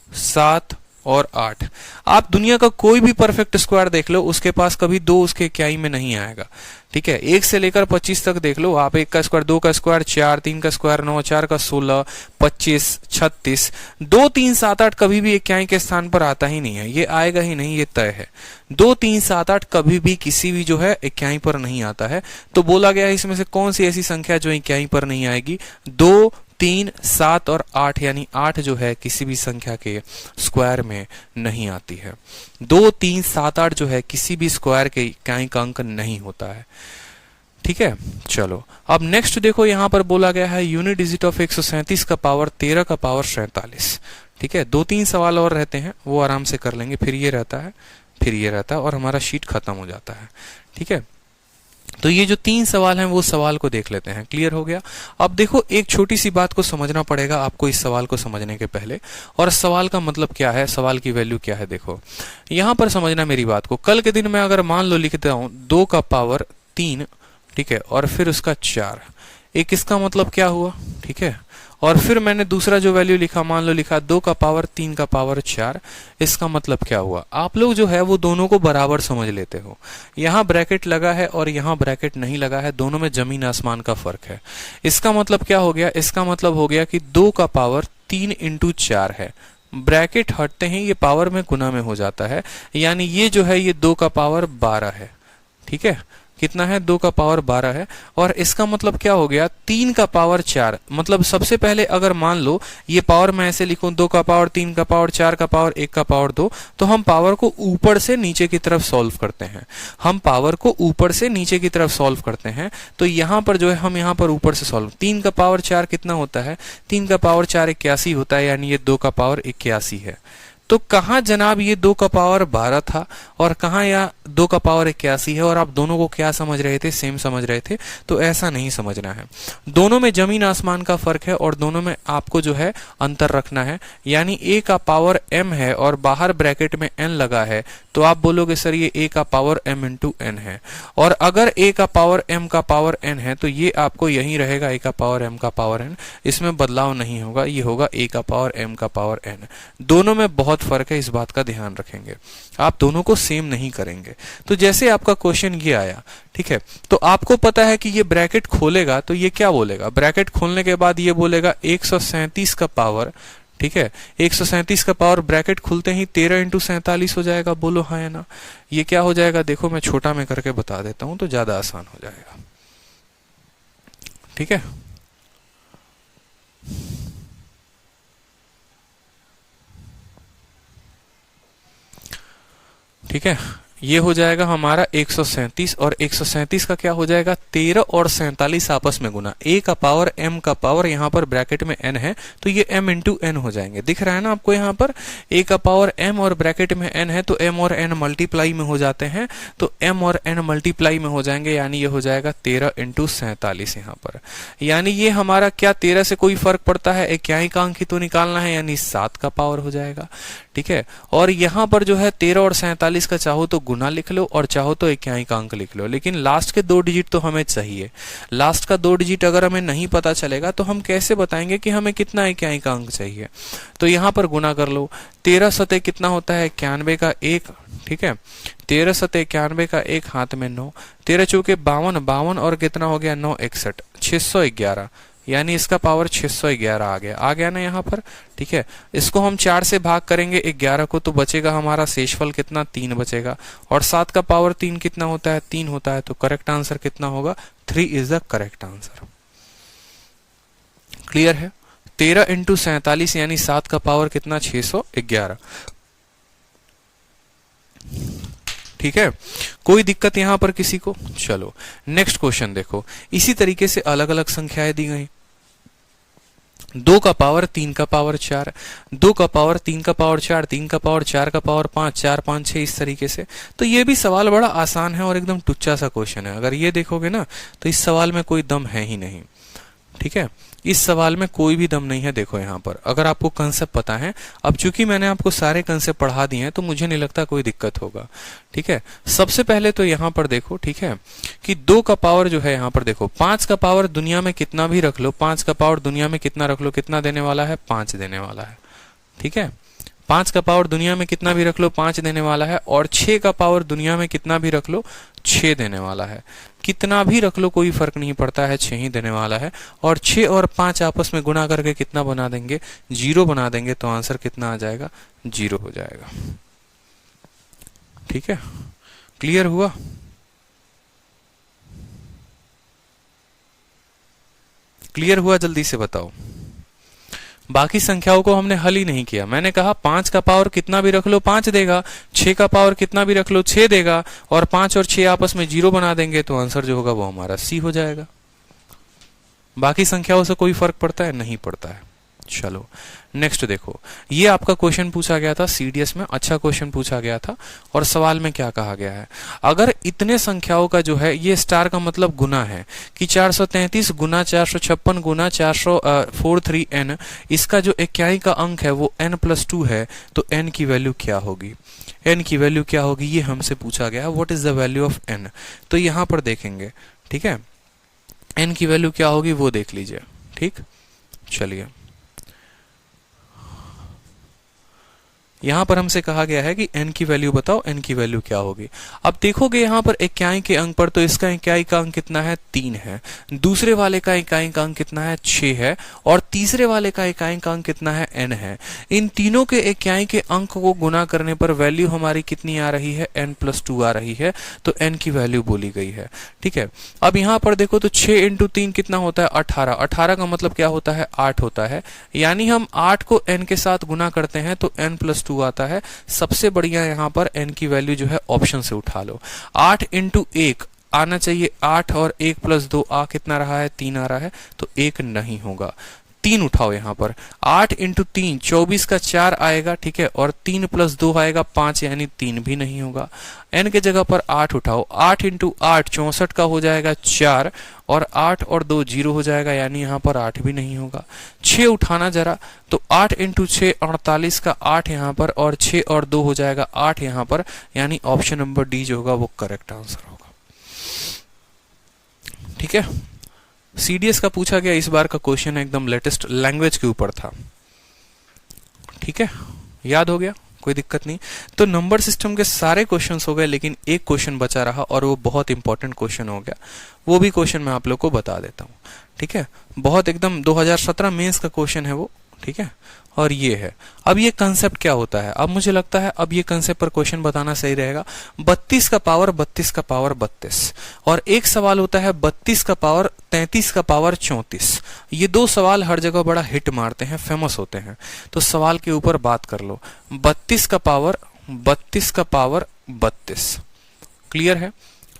7 और 8। आप दुनिया का कोई भी परफेक्ट स्क्वायर देख लो, उसके पास कभी 2 उसके इकाई में नहीं आएगा। ठीक है, 1 से लेकर 25 तक देख लो आप, 1 का स्क्वायर, 2 का स्क्वायर 4, 3 का स्क्वायर 9, 4 का 16, 25, 36, 2 3 7 8 कभी भी इकाई के स्थान पर आता ही नहीं है, ये आएगा ही नहीं, ये तय है। 2 3 7 8 कभी भी किसी भी जो है इकाई पर नहीं आता है। तो बोला गया है इसमें से कौन सी ऐसी संख्या जो इकाई पर नहीं आएगी? 2 3 7 और 8, यानी 8 जो है किसी भी संख्या के स्क्वायर में नहीं आती है। 2 3 7 8 जो है किसी भी स्क्वायर के इकाई का अंक नहीं होता है। ठीक है, चलो अब नेक्स्ट देखो, यहां पर बोला गया है यूनिट डिजिट ऑफ 137 का पावर 13 का पावर 47। ठीक है, 2-3 सवाल और रहते हैं, वो आराम से कर लेंगे, फिर ये रहता है, फिर ये रहता है और हमारा शीट खत्म हो जाता है। ठीक है, तो ये जो 3 सवाल हैं वो सवाल को देख लेते हैं। क्लियर हो गया? अब देखो, एक छोटी सी बात को समझना पड़ेगा आपको इस सवाल को समझने के पहले, और सवाल का मतलब क्या है, सवाल की वैल्यू क्या है। देखो यहां पर समझना मेरी बात को, कल के दिन में अगर मान लो लिखता हूं 2 का पावर 3, ठीक है, और फिर उसका 4, एक इसका मतलब क्या हुआ? ठीक है, और फिर मैंने दूसरा जो वैल्यू लिखा, मान लो लिखा 2 का पावर 3 का पावर 4। इसका मतलब क्या हुआ, आप लोग जो है वो दोनों को बराबर समझ लेते हो। यहाँ ब्रैकेट लगा है और यहाँ ब्रैकेट नहीं लगा है, दोनों में जमीन आसमान का फर्क है। इसका मतलब क्या हो गया, इसका मतलब हो गया कि 2 का पावर 3 इंटू 4 है, ब्रैकेट हटते हैं ये पावर में गुना में हो जाता है, यानी ये जो है ये 2 का पावर 12 है। ठीक है, कितना है, 2 का पावर 12 है। और इसका मतलब क्या हो गया, 3 का पावर 4, मतलब सबसे पहले अगर मान लो ये पावर मैं ऐसे लिखूं 2 का पावर 3 का पावर 4 का पावर 1 का पावर 2, तो हम पावर को ऊपर से नीचे की तरफ सॉल्व करते हैं। हम पावर को ऊपर से नीचे की तरफ सॉल्व करते हैं, तो यहां पर जो है हम यहां पर ऊपर से सॉल्व, 3 का पावर 4 कितना होता है, 3 का पावर 4 81 होता है, यानी ये 2 का पावर 81 है। तो कहां जनाब ये 2 का पावर 12 था और कहां या 2 का पावर 81 है, और आप दोनों को क्या समझ रहे थे, सेम समझ रहे थे। तो ऐसा नहीं समझना है, दोनों में जमीन आसमान का फर्क है और दोनों में आपको जो है अंतर रखना है। यानी a का पावर m है और बाहर ब्रैकेट में n लगा है, तो आप बोलोगे सर ये a का पावर m इंटू n है। और अगर a का पावर m का पावर n है तो ये आपको यही रहेगा, a का पावर m का पावर n, इसमें बदलाव नहीं होगा, ये होगा a का पावर m का पावर n। दोनों में बहुत फर्क है, इस बात का ध्यान रखेंगे, आप दोनों को सेम नहीं करेंगे। तो जैसे आपका क्वेश्चन ये आया, ठीक है, तो आपको पता है कि ये ब्रैकेट खोलेगा तो ये क्या बोलेगा, ब्रैकेट खोलने के बाद ये बोलेगा 137 का पावर, ठीक है, 137 का पावर ब्रैकेट खुलते ही 13 इंटू 47 हो जाएगा। बोलो हाँ या ना। ये क्या हो जाएगा, देखो मैं छोटा में करके बता देता हूं तो ज्यादा आसान हो जाएगा। ठीक है, ठीक है, ये हो जाएगा हमारा 137 और 137 का क्या हो जाएगा, 13 और 47 आपस में गुना, a का पावर m का पावर, यहाँ पर ब्रैकेट में n है तो ये m इंटू n हो जाएंगे। दिख रहा है ना आपको, यहाँ पर a का पावर m और ब्रैकेट में n है तो m और n मल्टीप्लाई में हो जाते हैं, तो m और n मल्टीप्लाई में हो जाएंगे, यानी ये हो जाएगा 13 इंटू 47 यहाँ पर। यानी ये हमारा क्या 13 से कोई फर्क पड़ता है, एक क्या का अंक ही तो निकालना है, यानी 7 का पावर हो जाएगा। ठीक है, और यहाँ पर जो है 13 और 47 का चाहो तो गुना लिख लो और चाहो तो इक्याई का अंक लिख लो, लेकिन लास्ट के 2 डिजिट तो हमें चाहिए। लास्ट का 2 डिजिट अगर हमें नहीं पता चलेगा तो हम कैसे बताएंगे कि हमें कितना इक्याई का अंक चाहिए। तो यहाँ पर गुना कर लो, 13 सते कितना होता है 91 का 1, ठीक है, 13 सते 91 का 1, हाथ में 9, 13 चौके 52, 52 और कितना हो गया 9 61, 611, यानी इसका पावर 611 आ गया ना यहाँ पर। ठीक है, इसको हम 4 से भाग करेंगे 11 को, तो बचेगा हमारा शेषफल कितना 3 बचेगा, और 7 का पावर 3 कितना होता है 3 होता है, तो करेक्ट आंसर कितना होगा 3 is the correct answer. Clear है, 13 इंटू 47 यानी 7 का पावर कितना 611। ठीक है, कोई दिक्कत यहां पर किसी को। चलो नेक्स्ट क्वेश्चन देखो, इसी तरीके से अलग अलग संख्याएं दी गई, 2 का पावर 3 का पावर 4, 2 का पावर 3 का पावर 4, 3 का पावर 4 का पावर 5, 4 5 6, इस तरीके से। तो ये भी सवाल बड़ा आसान है और एकदम टुच्चा सा क्वेश्चन है, अगर ये देखोगे ना तो इस सवाल में कोई दम है ही नहीं। ठीक है, इस सवाल में कोई भी दम नहीं है। देखो यहाँ पर अगर आपको कंसेप्ट पता है, अब चूंकि मैंने आपको सारे कंसेप्ट पढ़ा दिए हैं तो मुझे नहीं लगता कोई दिक्कत होगा। ठीक है, सबसे पहले तो यहाँ पर देखो, ठीक है, कि 2 का पावर जो है यहाँ पर देखो, 5 का पावर दुनिया में कितना भी रख लो, 5 का पावर दुनिया में कितना रख लो, कितना देने वाला है 5 देने वाला है। ठीक है, 5 का पावर दुनिया में कितना भी रख लो 5 देने वाला है, और 6 का पावर दुनिया में कितना भी रख लो 6 देने वाला है। कितना भी रख लो कोई फर्क नहीं पड़ता है, 6 ही देने वाला है। और 6 और 5 आपस में गुणा करके कितना बना देंगे 0 बना देंगे, तो आंसर कितना आ जाएगा 0 हो जाएगा। ठीक है, क्लियर हुआ। क्लियर हुआ, जल्दी से बताओ। बाकी संख्याओं को हमने हल ही नहीं किया। मैंने कहा 5 का पावर कितना भी रख लो 5 देगा, 6 का पावर कितना भी रख लो 6 देगा, और 5 और 6 आपस में 0 बना देंगे, तो आंसर जो होगा वो हमारा सी हो जाएगा। बाकी संख्याओं से कोई फर्क पड़ता है, नहीं पड़ता है। चलो नेक्स्ट देखो, ये आपका क्वेश्चन पूछा गया था सीडीएस में, अच्छा क्वेश्चन पूछा गया था। और सवाल में क्या कहा गया है, अगर इतने संख्याओं का जो है, ये स्टार का मतलब गुना है कि 433 गुना 456 गुना 443n, इसका जो इक्याई का अंक है वो n+2 है, तो n की वैल्यू क्या होगी, n की वैल्यू क्या होगी, ये हमसे पूछा गया। What is the value of n, तो यहां पर देखेंगे। ठीक है, n की वैल्यू क्या होगी वो देख लीजिए। ठीक, चलिए, यहां पर हमसे कहा गया है कि n की वैल्यू बताओ, n की वैल्यू क्या होगी। अब देखोगे यहां पर इकाई के अंक पर, तो इसका इकाई का अंक कितना है, 3 है। दूसरे वाले का इकाई का अंक कितना है, 6 है। और तीसरे वाले का इकाई का अंक कितना है, n है। इन तीनों के इकाई के अंक को गुना करने पर वैल्यू हमारी कितनी आ रही है, n+2 आ रही है। तो n की वैल्यू बोली गई है। ठीक है, अब यहां पर देखो तो 6 × 3 कितना होता है, 18। 18 का मतलब क्या होता है, 8 होता है। यानी हम 8 को n के साथ गुना करते हैं तो n+2 आता है। सबसे बढ़िया यहां पर n की वैल्यू जो है ऑप्शन से उठा लो। 8 × 1 आना चाहिए 8, और 1 + 2 कितना रहा है, 3 आ रहा है। तो 1 नहीं होगा, 3 उठाओ यहां पर। 8 × 3 24 का 4 आएगा। ठीक है, और 3 + 2 आएगा 5, यानी 3 भी नहीं होगा। n के जगह पर 8 उठाओ। 8 × 8 64 का हो जाएगा 4, और 8 और 2 0 हो जाएगा, यानी यहां पर 8 भी नहीं होगा। 6 उठाना जरा, तो 8 × 6 48 का 8 यहां पर, और 6 और 2 हो जाएगा 8 यहां पर, यानी ऑप्शन नंबर डी जो होगा वो करेक्ट आंसर होगा। ठीक है, सीडीएस का पूछा गया इस बार का क्वेश्चन एकदम लेटेस्ट लैंग्वेज के ऊपर था। ठीक है, याद हो गया, कोई दिक्कत नहीं। तो नंबर सिस्टम के सारे क्वेश्चंस हो गए, लेकिन एक क्वेश्चन बचा रहा, और वो बहुत इंपॉर्टेंट क्वेश्चन हो गया। वो भी क्वेश्चन मैं आप लोग को बता देता हूँ। ठीक है, बहुत एकदम 2017 मेंस का क्वेश्चन है वो। ठीक है, और ये है। अब ये कंसेप्ट क्या होता है, अब मुझे लगता है अब ये कंसेप्ट पर क्वेश्चन बताना सही रहेगा। 32 का पावर 32 का पावर 32, और एक सवाल होता है 32 का पावर 33 का पावर 34। ये दो सवाल हर जगह बड़ा हिट मारते हैं, फेमस होते हैं। तो सवाल के ऊपर बात कर लो। 32 का पावर 32 का पावर 32, क्लियर है।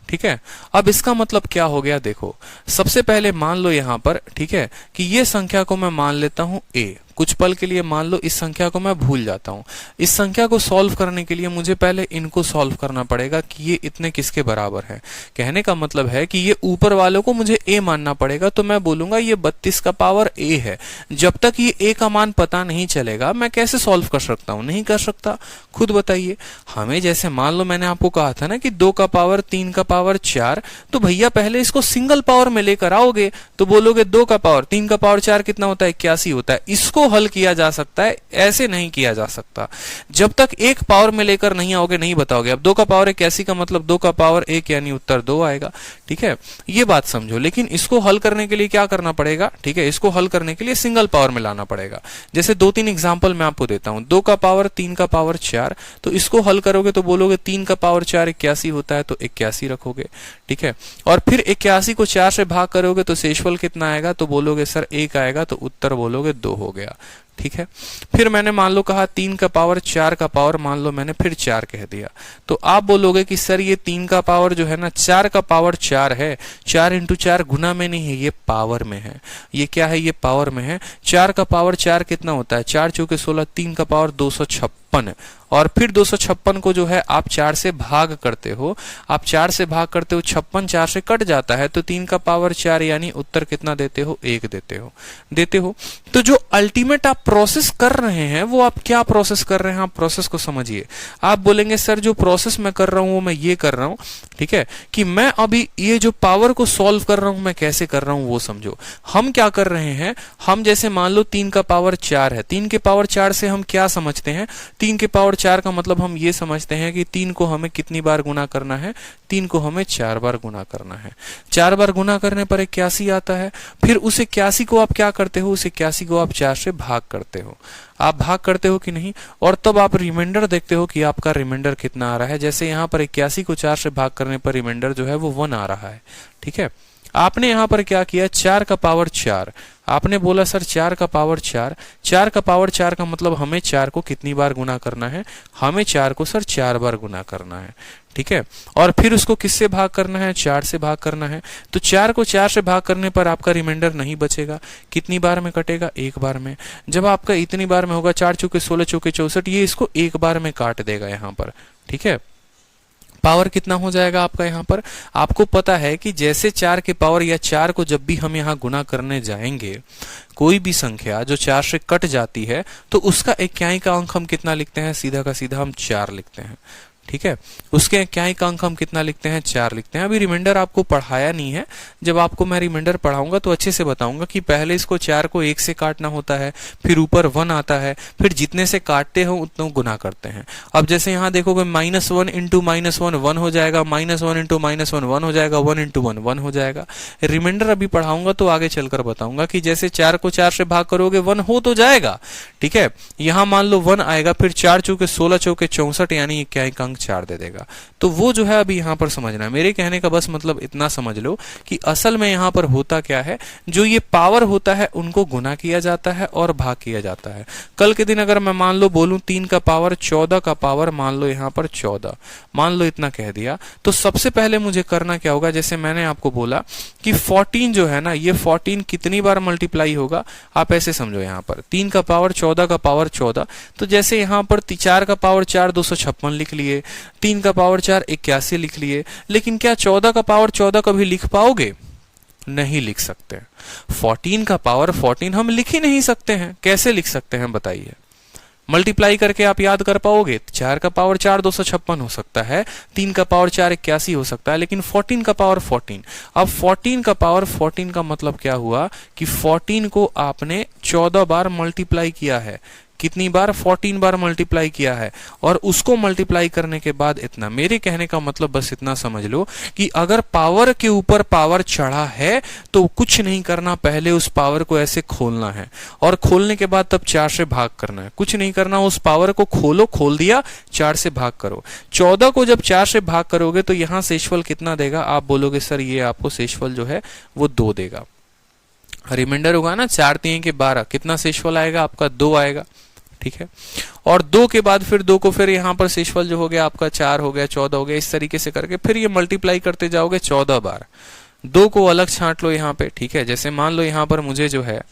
ठीक है, अब इसका मतलब क्या हो गया, देखो सबसे पहले मान लो यहां पर, ठीक है, कि ये संख्या को मैं मान लेता हूं a। कुछ पल के लिए मान लो इस संख्या को मैं भूल जाता हूं। इस संख्या को सॉल्व करने के लिए मुझे पहले इनको सॉल्व करना पड़ेगा कि ये इतने किसके बराबर है। कहने का मतलब है कि ये ऊपर वालों को मुझे a मानना पड़ेगा। तो मैं बोलूंगा ये 32 का पावर a है। जब तक ये a का मान पता नहीं चलेगा मैं कैसे सॉल्व कर सकता हूं, नहीं कर सकता। खुद बताइए। हमें जैसे मान लो मैंने आपको कहा था ना कि 2 का पावर 3 का पावर 4, तो भैया पहले इसको सिंगल पावर में लेकर आओगे तो बोलोगे 2 का पावर 3 का पावर 4 कितना होता है, 81 होता है। इसको हल किया जा सकता है, ऐसे नहीं किया जा सकता। जब तक एक पावर में लेकर नहीं आओगे नहीं बताओगे। अब 2 का पावर 81 का मतलब 2 का पावर 1, यानी उत्तर 2 आएगा। ठीक है, ये बात समझो। लेकिन इसको हल करने के लिए क्या करना पड़ेगा, ठीक है, इसको हल करने के लिए सिंगल पावर में लाना पड़ेगा। जैसे 2-3 एग्जांपल मैं आपको देता हूं। 2 का पावर 3 का पावर 4, तो इसको हल करोगे तो बोलोगे 3 का पावर 4 81 होता है, तो 81 रखोगे। ठीक है, और फिर 81 को 4 से भाग करोगे तो शेषफल कितना आएगा, तो बोलोगे सर 1 आएगा, तो उत्तर बोलोगे 2 हो गया। ठीक है, फिर मैंने मान लो कहा 3 का पावर 4 का पावर, मान लो मैंने फिर 4 कह दिया, तो आप बोलोगे कि सर ये 3 का पावर जो है ना 4 का पावर 4 है। 4 × 4 गुना में नहीं है, ये पावर में है। ये क्या है, ये पावर में है। 4 का पावर 4 कितना होता है, 4 चौके 16, 3 का पावर 256, और फिर 256 को जो है आप 4 से भाग करते हो। आप 4 से भाग करते हो, 56 4 से कट जाता है, तो 3 का पावर 4, यानी उत्तर कितना देते हो, 1 देते हो। तो जो अल्टीमेट आप प्रोसेस कर रहे हैं वो आप क्या प्रोसेस कर रहे हैं, आप प्रोसेस को समझिए। आप बोलेंगे सर जो प्रोसेस मैं कर रहा हूं वो मैं ये कर रहा हूं, ठीक है, कि मैं अभी ये जो पावर को सॉल्व कर रहा हूं मैं कैसे कर रहा हूं वो समझो। हम क्या कर रहे हैं, हम जैसे मान लो 3 का पावर 4 है। 3 के पावर 4 से हम क्या समझते हैं, 3 के पावर 4 का मतलब हम ये समझते हैं कि 3 को हमें कितनी बार गुना करना है, 3 को हमें 4 बार गुना करना है। 4 बार गुना करने पर 81 आता है। फिर उस 81 को आप क्या करते हो, उस 81 को आप 4 से भाग करते हो। आप भाग करते हो कि नहीं, और तब आप रिमाइंडर देखते हो कि आपका रिमाइंडर कितना आ रहा है। जैसे यहाँ पर 81 को 4 से भाग करने पर रिमाइंडर जो है वो 1 आ रहा है। ठीक है, आपने यहां पर क्या किया, 4 का पावर 4, आपने बोला सर 4 का पावर 4, 4 का पावर 4 का मतलब हमें 4 को कितनी बार गुना करना है, हमें 4 को सर 4 बार गुना करना है। ठीक है, और फिर उसको किससे भाग करना है, 4 से भाग करना है। तो 4 को 4 से भाग करने पर आपका रिमाइंडर नहीं बचेगा। कितनी बार में कटेगा, 1 बार में। जब आपका इतनी बार में होगा, 4 चौके 16 चौके 64, ये इसको 1 बार में काट देगा यहां पर। ठीक है, पावर कितना हो जाएगा आपका यहाँ पर, आपको पता है कि जैसे 4 के पावर या 4 को जब भी हम यहाँ गुना करने जाएंगे, कोई भी संख्या जो 4 से कट जाती है तो उसका इकाई का अंक हम कितना लिखते हैं, सीधा का सीधा हम 4 लिखते हैं। ठीक है। उसके क्या एक अंक हम कितना लिखते हैं, 4 लिखते हैं। अभी रिमाइंडर आपको पढ़ाया नहीं है, जब आपको मैं रिमाइंडर पढ़ाऊंगा तो अच्छे से बताऊंगा कि पहले इसको 4 को 1 से काटना होता है, फिर ऊपर 1 आता है, फिर जितने से काटते हो उतना गुना करते हैं। अब जैसे यहाँ देखोगे -1 इंटू -1 1 हो जाएगा, -1 इंटू -1 1 हो जाएगा, 1 इंटू 1 1 हो जाएगा। रिमाइंडर अभी पढ़ाऊंगा तो आगे चलकर बताऊंगा कि जैसे 4 को 4 से भाग करोगे 1 हो तो जाएगा, ठीक है। यहां मान लो 1 आएगा, फिर 4 चौके 16 चौके 64, यानी ये क्या एक अंक 4 दे देगा। तो वो जो है अभी यहां पर समझना है। मेरे कहने का बस मतलब इतना समझ लो कि असल में यहां पर होता क्या है, जो ये पावर होता है उनको गुना किया जाता है और भाग किया जाता है। कल के दिन अगर मैं मान लो बोलूं 3 का पावर 14 का पावर मान लो यहां पर 14, मान लो इतना कह दिया, तो सबसे पहले मुझे करना क्या होगा, जैसे मैंने आपको बोला कि 14 जो है ना, ये 14 कितनी बार मल्टीप्लाई होगा, आप ऐसे समझो। यहां पर 3 का पावर 14 का पावर 14, तो जैसे यहां पर 4 का पावर 4 256 लिख लिए, 3 का पावर 4 81 लिख लिए, लेकिन क्या 14 का पावर 14 कभी लिख पाओगे? नहीं लिख सकते। 14 का पावर 14 हम लिख ही नहीं सकते हैं। कैसे लिख सकते हैं बताइए? मल्टीप्लाई करके आप याद कर पाओगे? 4 का पावर 4 256 हो सकता है, 3 का पावर 4 81 हो सकता है, लेकिन 14 का पावर 14। अब 14 का पावर 14 का मतलब क्या हुआ कि 14 को आपने 14 बार मल्टीप्लाई किया है। कितनी बार? 14 बार मल्टीप्लाई किया है, और उसको मल्टीप्लाई करने के बाद इतना। मेरे कहने का मतलब बस इतना समझ लो कि अगर पावर के ऊपर पावर चढ़ा है तो कुछ नहीं करना, पहले उस पावर को ऐसे खोलना है, और खोलने के बाद तब 4 से भाग करना है। कुछ नहीं करना, उस पावर को खोलो, खोल दिया, 4 से भाग करो। 14 को जब 4 से भाग करोगे तो यहां शेषफल कितना देगा? आप बोलोगे सर ये आपको शेषफल जो है वो 2 देगा। रिमाइंडर होगा ना, 4 3 के 12, कितना शेषफल आएगा आपका? 2 आएगा, ठीक है। और 2 के बाद फिर 2 को फिर यहां पर शेषफल जो हो गया आपका 4 हो गया, 14 हो गया, इस तरीके से करके फिर ये मल्टीप्लाई करते जाओगे 14 बार। 2 को अलग छांट लो यहाँ पे, ठीक है। जैसे मान लो यहाँ पर मुझे जो है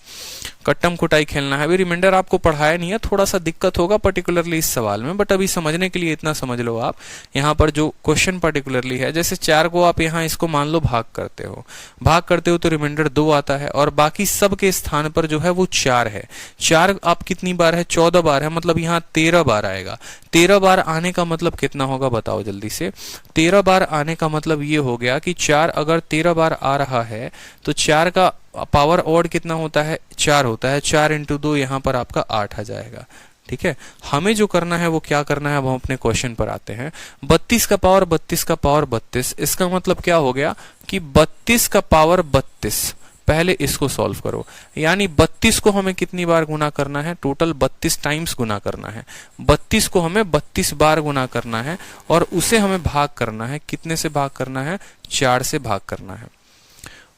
कट्टम कुटाई खेलना है। अभी रिमाइंडर आपको पढ़ाया नहीं है, थोड़ा सा दिक्कत होगा पर्टिकुलरली इस सवाल में, बट अभी समझने के लिए इतना समझ लो आप। यहाँ पर जो क्वेश्चन पर्टिकुलरली है, जैसे 4 को आप यहाँ इसको मान लो भाग करते हो तो रिमाइंडर 2 आता है, और बाकी सब के स्थान पर जो है वो 4 है। 4 आप कितनी बार है? 14 बार है, मतलब यहाँ 13 बार आएगा। 13 बार आने का मतलब कितना होगा बताओ जल्दी से? 13 बार आने का मतलब ये हो गया कि 4 अगर 13 बार आ रहा है तो 4 का पावर ऑड कितना होता है? 4 होता है। 4 इंटू 2 यहाँ पर आपका 8 आ जाएगा, ठीक है। हमें जो करना है वो क्या करना है, अब हम अपने क्वेश्चन पर आते हैं। 32 का पावर 32 का पावर 32, इसका मतलब क्या हो गया कि 32 का पावर 32। पहले इसको सॉल्व करो, यानी 32 को हमें कितनी बार गुना करना है? टोटल 32 टाइम्स गुना करना है। 32 को हमें 32 बार गुना करना है, और उसे हमें भाग करना है। कितने से भाग करना है? 4 से भाग करना है।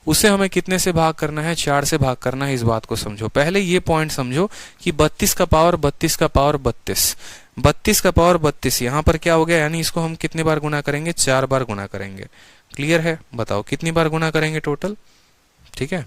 उसे हमें कितने से भाग करना है? 4 से भाग करना है। इस बात को समझो, पहले ये पॉइंट समझो कि 32 का पावर 32 का पावर 32, 32 का पावर 32 यहां पर क्या हो गया, यानी इसको हम कितने बार गुना करेंगे? 4 बार गुना करेंगे। क्लियर है? बताओ कितनी बार गुना करेंगे टोटल? ठीक है।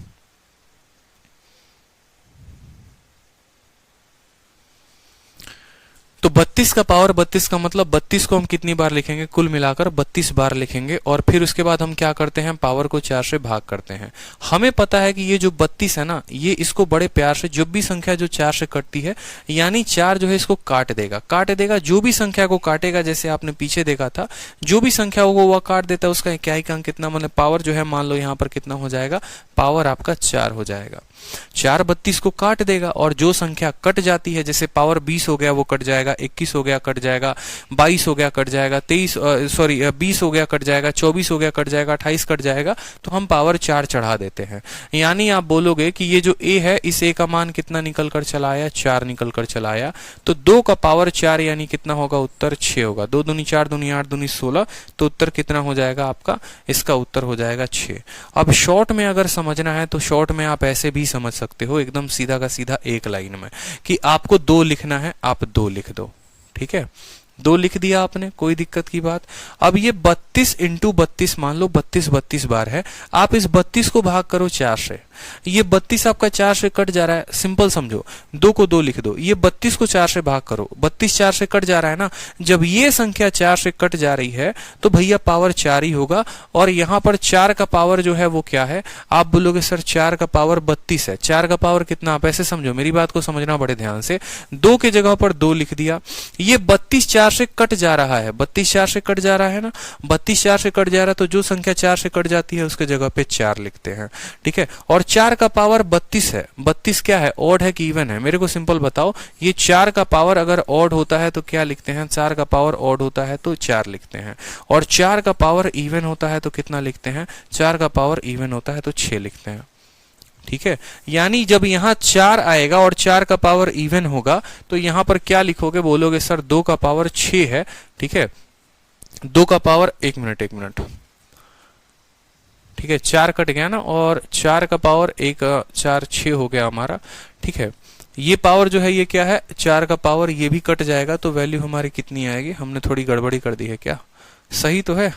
तो 32 का पावर 32 का मतलब 32 को हम कितनी बार लिखेंगे? कुल मिलाकर 32 बार लिखेंगे, और फिर उसके बाद हम क्या करते हैं? पावर को 4 से भाग करते हैं। हमें पता है कि ये जो 32 है ना, ये इसको बड़े प्यार से, जो भी संख्या जो 4 से कटती है, यानी 4 जो है इसको काट देगा। जो भी संख्या को काटेगा, जैसे आपने पीछे देखा था, जो भी संख्या होगा वह काट देता है, उसका क्या अंक कितना, मतलब पावर जो है मान लो यहाँ पर कितना हो जाएगा? पावर आपका 4 हो जाएगा। 4 32 को काट देगा, और जो संख्या कट जाती है, जैसे पावर 20 हो गया वो कट जाएगा, 21 हो गया कट जाएगा, 22 हो गया कट जाएगा, 20 हो गया कट जाएगा, 24 हो गया कट जाएगा, 28 कट जाएगा, तो हम पावर 4 चढ़ा देते हैं। यानी आप बोलोगे कि ये जो a है, इस a का मान कितना निकल कर चला आया? 4 निकल कर चला आया। तो 2 का पावर 4 यानी कितना होगा? उत्तर 6 होगा। 2 दूनी 4 दूनी 8 दूनी 16, तो उत्तर कितना हो जाएगा आपका? इसका उत्तर हो जाएगा 6। अब शॉर्ट में अगर समझना है तो शॉर्ट में आप ऐसे भी समझ सकते हो, एकदम सीधा का सीधा एक लाइन में, कि आपको 2 लिखना है, आप 2 लिख दो, ठीक है। 2 लिख दिया आपने, कोई दिक्कत की बात। अब ये 32 इंटू 32 मान लो 32 बार है, आप इस 32 को भाग करो 4 से। ये 32 आपका 4 से कट जा रहा है, सिंपल समझो, 2 को 2 लिख दो। ये 32 को 4 से भाग करो, 32 4 से कट जा रहा है ना। जब ये संख्या 4 से कट जा रही है तो भैया पावर 4 ही होगा, और यहाँ पर 4 का पावर जो है वो क्या है? आप बोलोगे सर 4 का पावर 32 है। 4 का पावर कितना? आप ऐसे समझो, मेरी बात को समझना बड़े ध्यान से। 2 के जगह पर 2 लिख दिया। ये 32 4 4 से कट जा रहा है, 32 4 से कट जा रहा है ना, 32 4 से कट जा रहा है, तो जो संख्या 4 से कट जाती है उसके जगह पे 4 लिखते हैं, ठीक है। और 4 का पावर 32 है, 32 क्या है, ऑड है कि इवन है, मेरे को सिंपल बताओ, ये 4 का पावर अगर ऑड होता है तो क्या लिखते हैं, 4 का पावर ऑड होता है तो 4 लिखते हैं, और 4 का पावर इवन होता है तो कितना लिखते हैं, 4 का पावर इवन होता है तो 6 लिखते हैं, ठीक है। यानी जब यहां 4 आएगा और 4 का पावर इवन होगा तो यहां पर क्या लिखोगे, बोलोगे सर 2 का पावर 6 है, ठीक है, 2 का पावर, एक मिनट, ठीक है, 4 कट गया ना, और 4 का पावर 1 4 6 हो गया हमारा, ठीक है। ये पावर जो है ये क्या है, 4 का पावर ये भी कट जाएगा तो वैल्यू हमारी कितनी आएगी, हमने थोड़ी गड़बड़ी कर दी है क्या, सही तो है,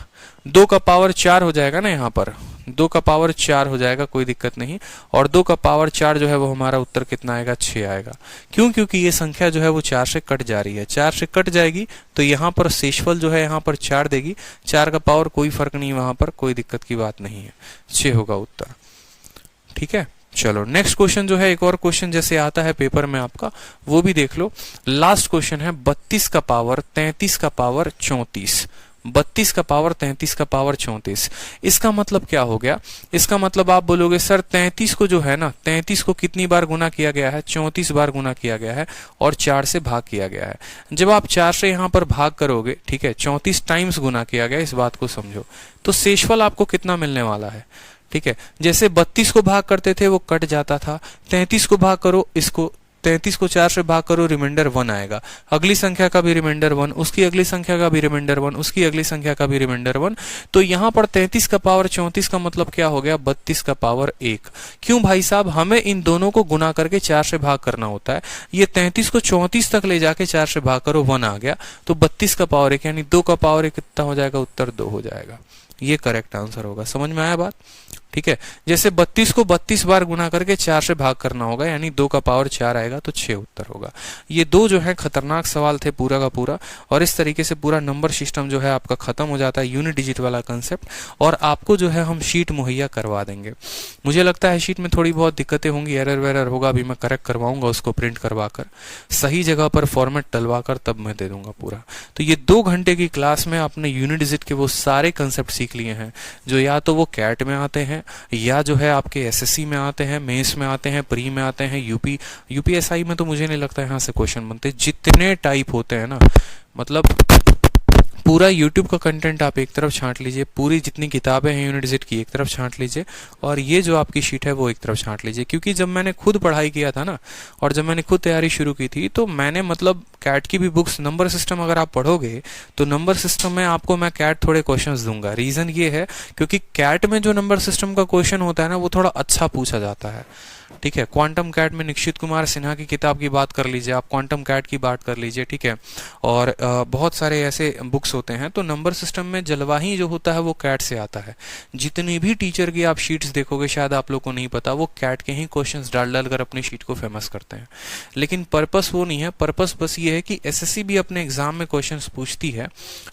2 का पावर 4 हो जाएगा ना, यहाँ पर 2 का पावर 4 हो जाएगा, कोई दिक्कत नहीं, और 2 का पावर 4 जो है वो हमारा उत्तर कितना आएगा, 6 आएगा। क्यों, क्योंकि ये संख्या जो है वो 4 से कट जा रही है, 4 से कट जाएगी तो यहाँ पर शेषफल जो है यहाँ पर 4 देगी, 4 का पावर कोई फर्क नहीं, वहां पर कोई दिक्कत की बात नहीं है, 6 होगा उत्तर, ठीक है। चलो नेक्स्ट क्वेश्चन जो है, एक और क्वेश्चन जैसे आता है पेपर में आपका, वो भी देख लो। लास्ट क्वेश्चन है 32 का पावर 33 का पावर 34, 32 का पावर 33 का पावर 34। इसका मतलब क्या हो गया, इसका मतलब आप बोलोगे सर 33 को जो है ना, 33 को कितनी बार गुना किया गया है, 34 बार गुना किया गया है और 4 से भाग किया गया है। जब आप 4 से यहां पर भाग करोगे, ठीक है, 34 टाइम्स गुना किया गया, इस बात को समझो, तो शेषफल आपको कितना मिलने वाला है, ठीक है। जैसे 32 को भाग करते थे वो कट जाता था, 33 को भाग करो, इसको 33 को 4 से भाग करो, रिमाइंडर 1 आएगा, अगली संख्या का भी रिमाइंडर 1, उसकी अगली संख्या का भी रिमाइंडर 1, उसकी अगली संख्या का भी रिमाइंडर 1। तो यहां पर 33 का पावर 34 का मतलब क्या हो गया, 32 का पावर 1। क्यों भाई साहब, हमें इन दोनों को गुना करके 4 से भाग करना होता है, ये 33 को 34 तक ले जाके 4 से भाग करो, 1 आ गया, तो 32 का पावर 1 यानी 2 का पावर 1 कितना हो जाएगा, उत्तर 2 हो जाएगा। ये करेक्ट आंसर होगा, समझ में आया बात, ठीक है। जैसे 32 को 32 बार गुना करके 4 से भाग करना होगा, यानी 2 का पावर 4 आएगा तो 6 उत्तर होगा। ये दो जो है खतरनाक सवाल थे पूरा का पूरा, और इस तरीके से पूरा नंबर सिस्टम जो है आपका खत्म हो जाता है, यूनिट डिजिट वाला कंसेप्ट, और आपको जो है हम शीट मुहैया करवा देंगे। मुझे लगता है शीट में थोड़ी बहुत दिक्कतें होंगी, एरर वेरर होगा, अभी मैं करेक्ट करवाऊंगा उसको, प्रिंट करवा कर सही जगह पर फॉर्मेट डलवा कर तब मैं दे दूंगा पूरा। तो ये 2 घंटे की क्लास में आपने यूनिट डिजिट के वो सारे कंसेप्ट सीख लिए हैं जो या तो वो कैट में आते हैं, या जो है आपके एसएससी में आते हैं, मेंस में आते हैं, प्री में आते हैं, यूपीएसआई में तो मुझे नहीं लगता यहाँ से क्वेश्चन बनते। जितने टाइप होते हैं ना, मतलब पूरा YouTube का कंटेंट आप एक तरफ छांट लीजिए, पूरी जितनी किताबें हैं यूनिट डिजिट की एक तरफ छांट लीजिए, और ये जो आपकी शीट है वो एक तरफ छांट लीजिए। क्योंकि जब मैंने खुद पढ़ाई किया था ना, और जब मैंने खुद तैयारी शुरू की थी, तो मैंने मतलब कैट की भी बुक्स, नंबर सिस्टम अगर आप पढ़ोगे तो नंबर सिस्टम में आपको मैं कैट थोड़े क्वेश्चंस दूंगा। रीजन ये है क्योंकि कैट में जो नंबर सिस्टम का क्वेश्चन होता है ना, वो थोड़ा अच्छा पूछा जाता है, ठीक है। क्वांटम कैट में निश्चित कुमार सिन्हा की किताब की बात कर लीजिए, आप क्वांटम कैट की बात कर लीजिए, ठीक है, और बहुत सारे ऐसे बुक्स होते हैं। तो नंबर सिस्टम में जलवाही जो होता है वो कैट से आता है। जितनी भी टीचर की आप शीट्स देखोगे, शायद आप लोग को नहीं पता, वो कैट के ही क्वेश्चंस डाल डाल कर अपनी शीट को फेमस करते हैं। लेकिन पर्पस वो नहीं है, पर्पस बस ये है कि एसएससी भी अपने एग्जाम में क्वेश्चंस पूछती है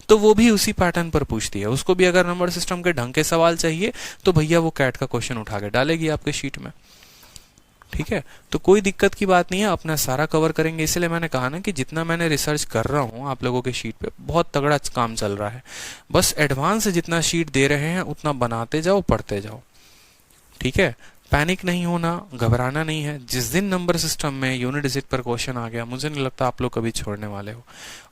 तो वो भी उसी पैटर्न पर पूछती है। उसको भी अगर नंबर सिस्टम के ढंग के सवाल चाहिए तो भैया वो कैट का क्वेश्चन उठा के डालेगी आपके शीट में, ठीक है। तो कोई दिक्कत की बात नहीं है, अपना सारा कवर करेंगे। इसलिए मैंने कहा ना कि जितना मैंने रिसर्च कर रहा हूँ आप लोगों के शीट पे, बहुत तगड़ा काम चल रहा है। बस एडवांस जितना शीट दे रहे हैं उतना बनाते जाओ, पढ़ते जाओ, ठीक है। पैनिक नहीं होना, घबराना नहीं है। जिस दिन नंबर सिस्टम में यूनिट डिजिट पर क्वेश्चन आ गया, मुझे नहीं लगता आप लोग कभी छोड़ने वाले हो।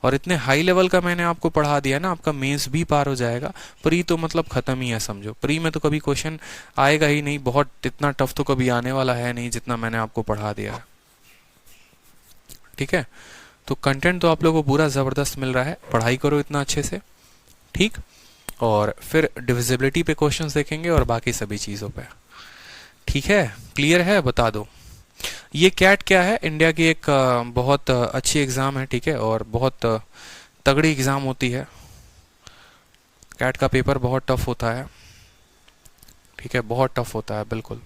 और इतने हाई लेवल का मैंने आपको पढ़ा दिया ना, आपका मेंस भी पार हो जाएगा। प्री तो मतलब खत्म ही है समझो। प्री में तो कभी क्वेश्चन आएगा ही नहीं, बहुत इतना टफ तो कभी आने वाला है नहीं जितना मैंने आपको पढ़ा दिया है, ठीक है। तो कंटेंट तो आप लोगों को पूरा जबरदस्त मिल रहा है, पढ़ाई करो इतना अच्छे से, ठीक। और फिर डिविजिबिलिटी पे क्वेश्चंस देखेंगे और बाकी सभी चीजों पे, ठीक है। क्लियर है, बता दो। ये कैट क्या है, इंडिया की एक बहुत अच्छी एग्जाम है, ठीक है, और बहुत तगड़ी एग्जाम होती है। कैट का पेपर बहुत टफ होता है, ठीक है, बहुत टफ होता है बिल्कुल।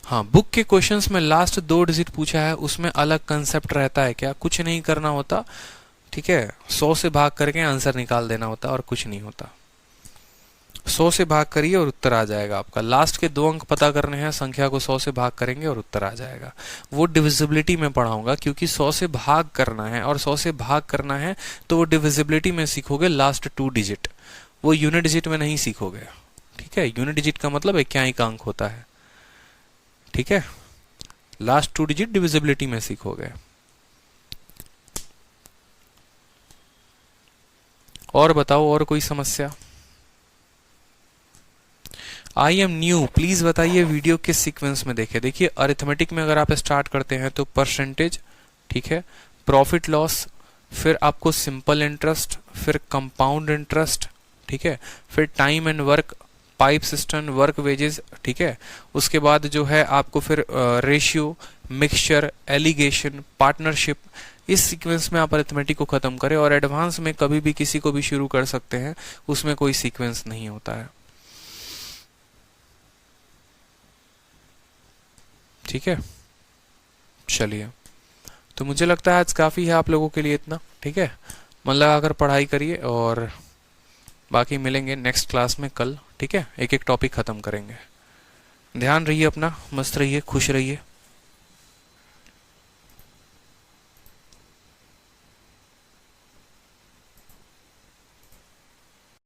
हाँ, बुक के क्वेश्चंस में लास्ट 2 डिजिट पूछा है, उसमें अलग कंसेप्ट रहता है क्या, कुछ नहीं करना होता, ठीक है। 100 से भाग करके आंसर निकाल देना होता और कुछ नहीं होता। 100 से भाग करिए और उत्तर आ जाएगा आपका। लास्ट के 2 अंक पता करने हैं, संख्या को 100 से भाग करेंगे और उत्तर आ जाएगा। वो डिविजिबिलिटी में पढ़ाऊंगा, क्योंकि 100 से भाग करना है और 100 से भाग करना है तो वो डिविजिबिलिटी में सीखोगे, लास्ट 2 डिजिट। वो यूनिट डिजिट में नहीं सीखोगे, ठीक है। यूनिट डिजिट का मतलब इक्याई अंक होता है, ठीक है। लास्ट 2 डिजिट डिविजिबिलिटी में सीखोगे। और बताओ, और कोई समस्या? आई एम न्यू, प्लीज बताइए वीडियो किस सीक्वेंस में देखे। देखिए अरिथमेटिक में अगर आप स्टार्ट करते हैं तो परसेंटेज, ठीक है, प्रॉफिट लॉस, फिर आपको सिंपल इंटरेस्ट, फिर कंपाउंड इंटरेस्ट, ठीक है, फिर time and work, pipe system, work wages, ठीक है। उसके बाद जो है आपको फिर रेशियो, मिक्सचर, एलिगेशन, पार्टनरशिप। इस सीक्वेंस में आप अरिथमेटिक को खत्म करें, और एडवांस में कभी भी किसी को भी शुरू कर सकते हैं, उसमें कोई सीक्वेंस नहीं होता है, ठीक है। चलिए, तो मुझे लगता है आज काफी है आप लोगों के लिए इतना, ठीक है। मन लगाकर पढ़ाई करिए, और बाकी मिलेंगे नेक्स्ट क्लास में कल, ठीक है। एक एक टॉपिक खत्म करेंगे। ध्यान रहिए अपना, मस्त रहिए, खुश रहिए।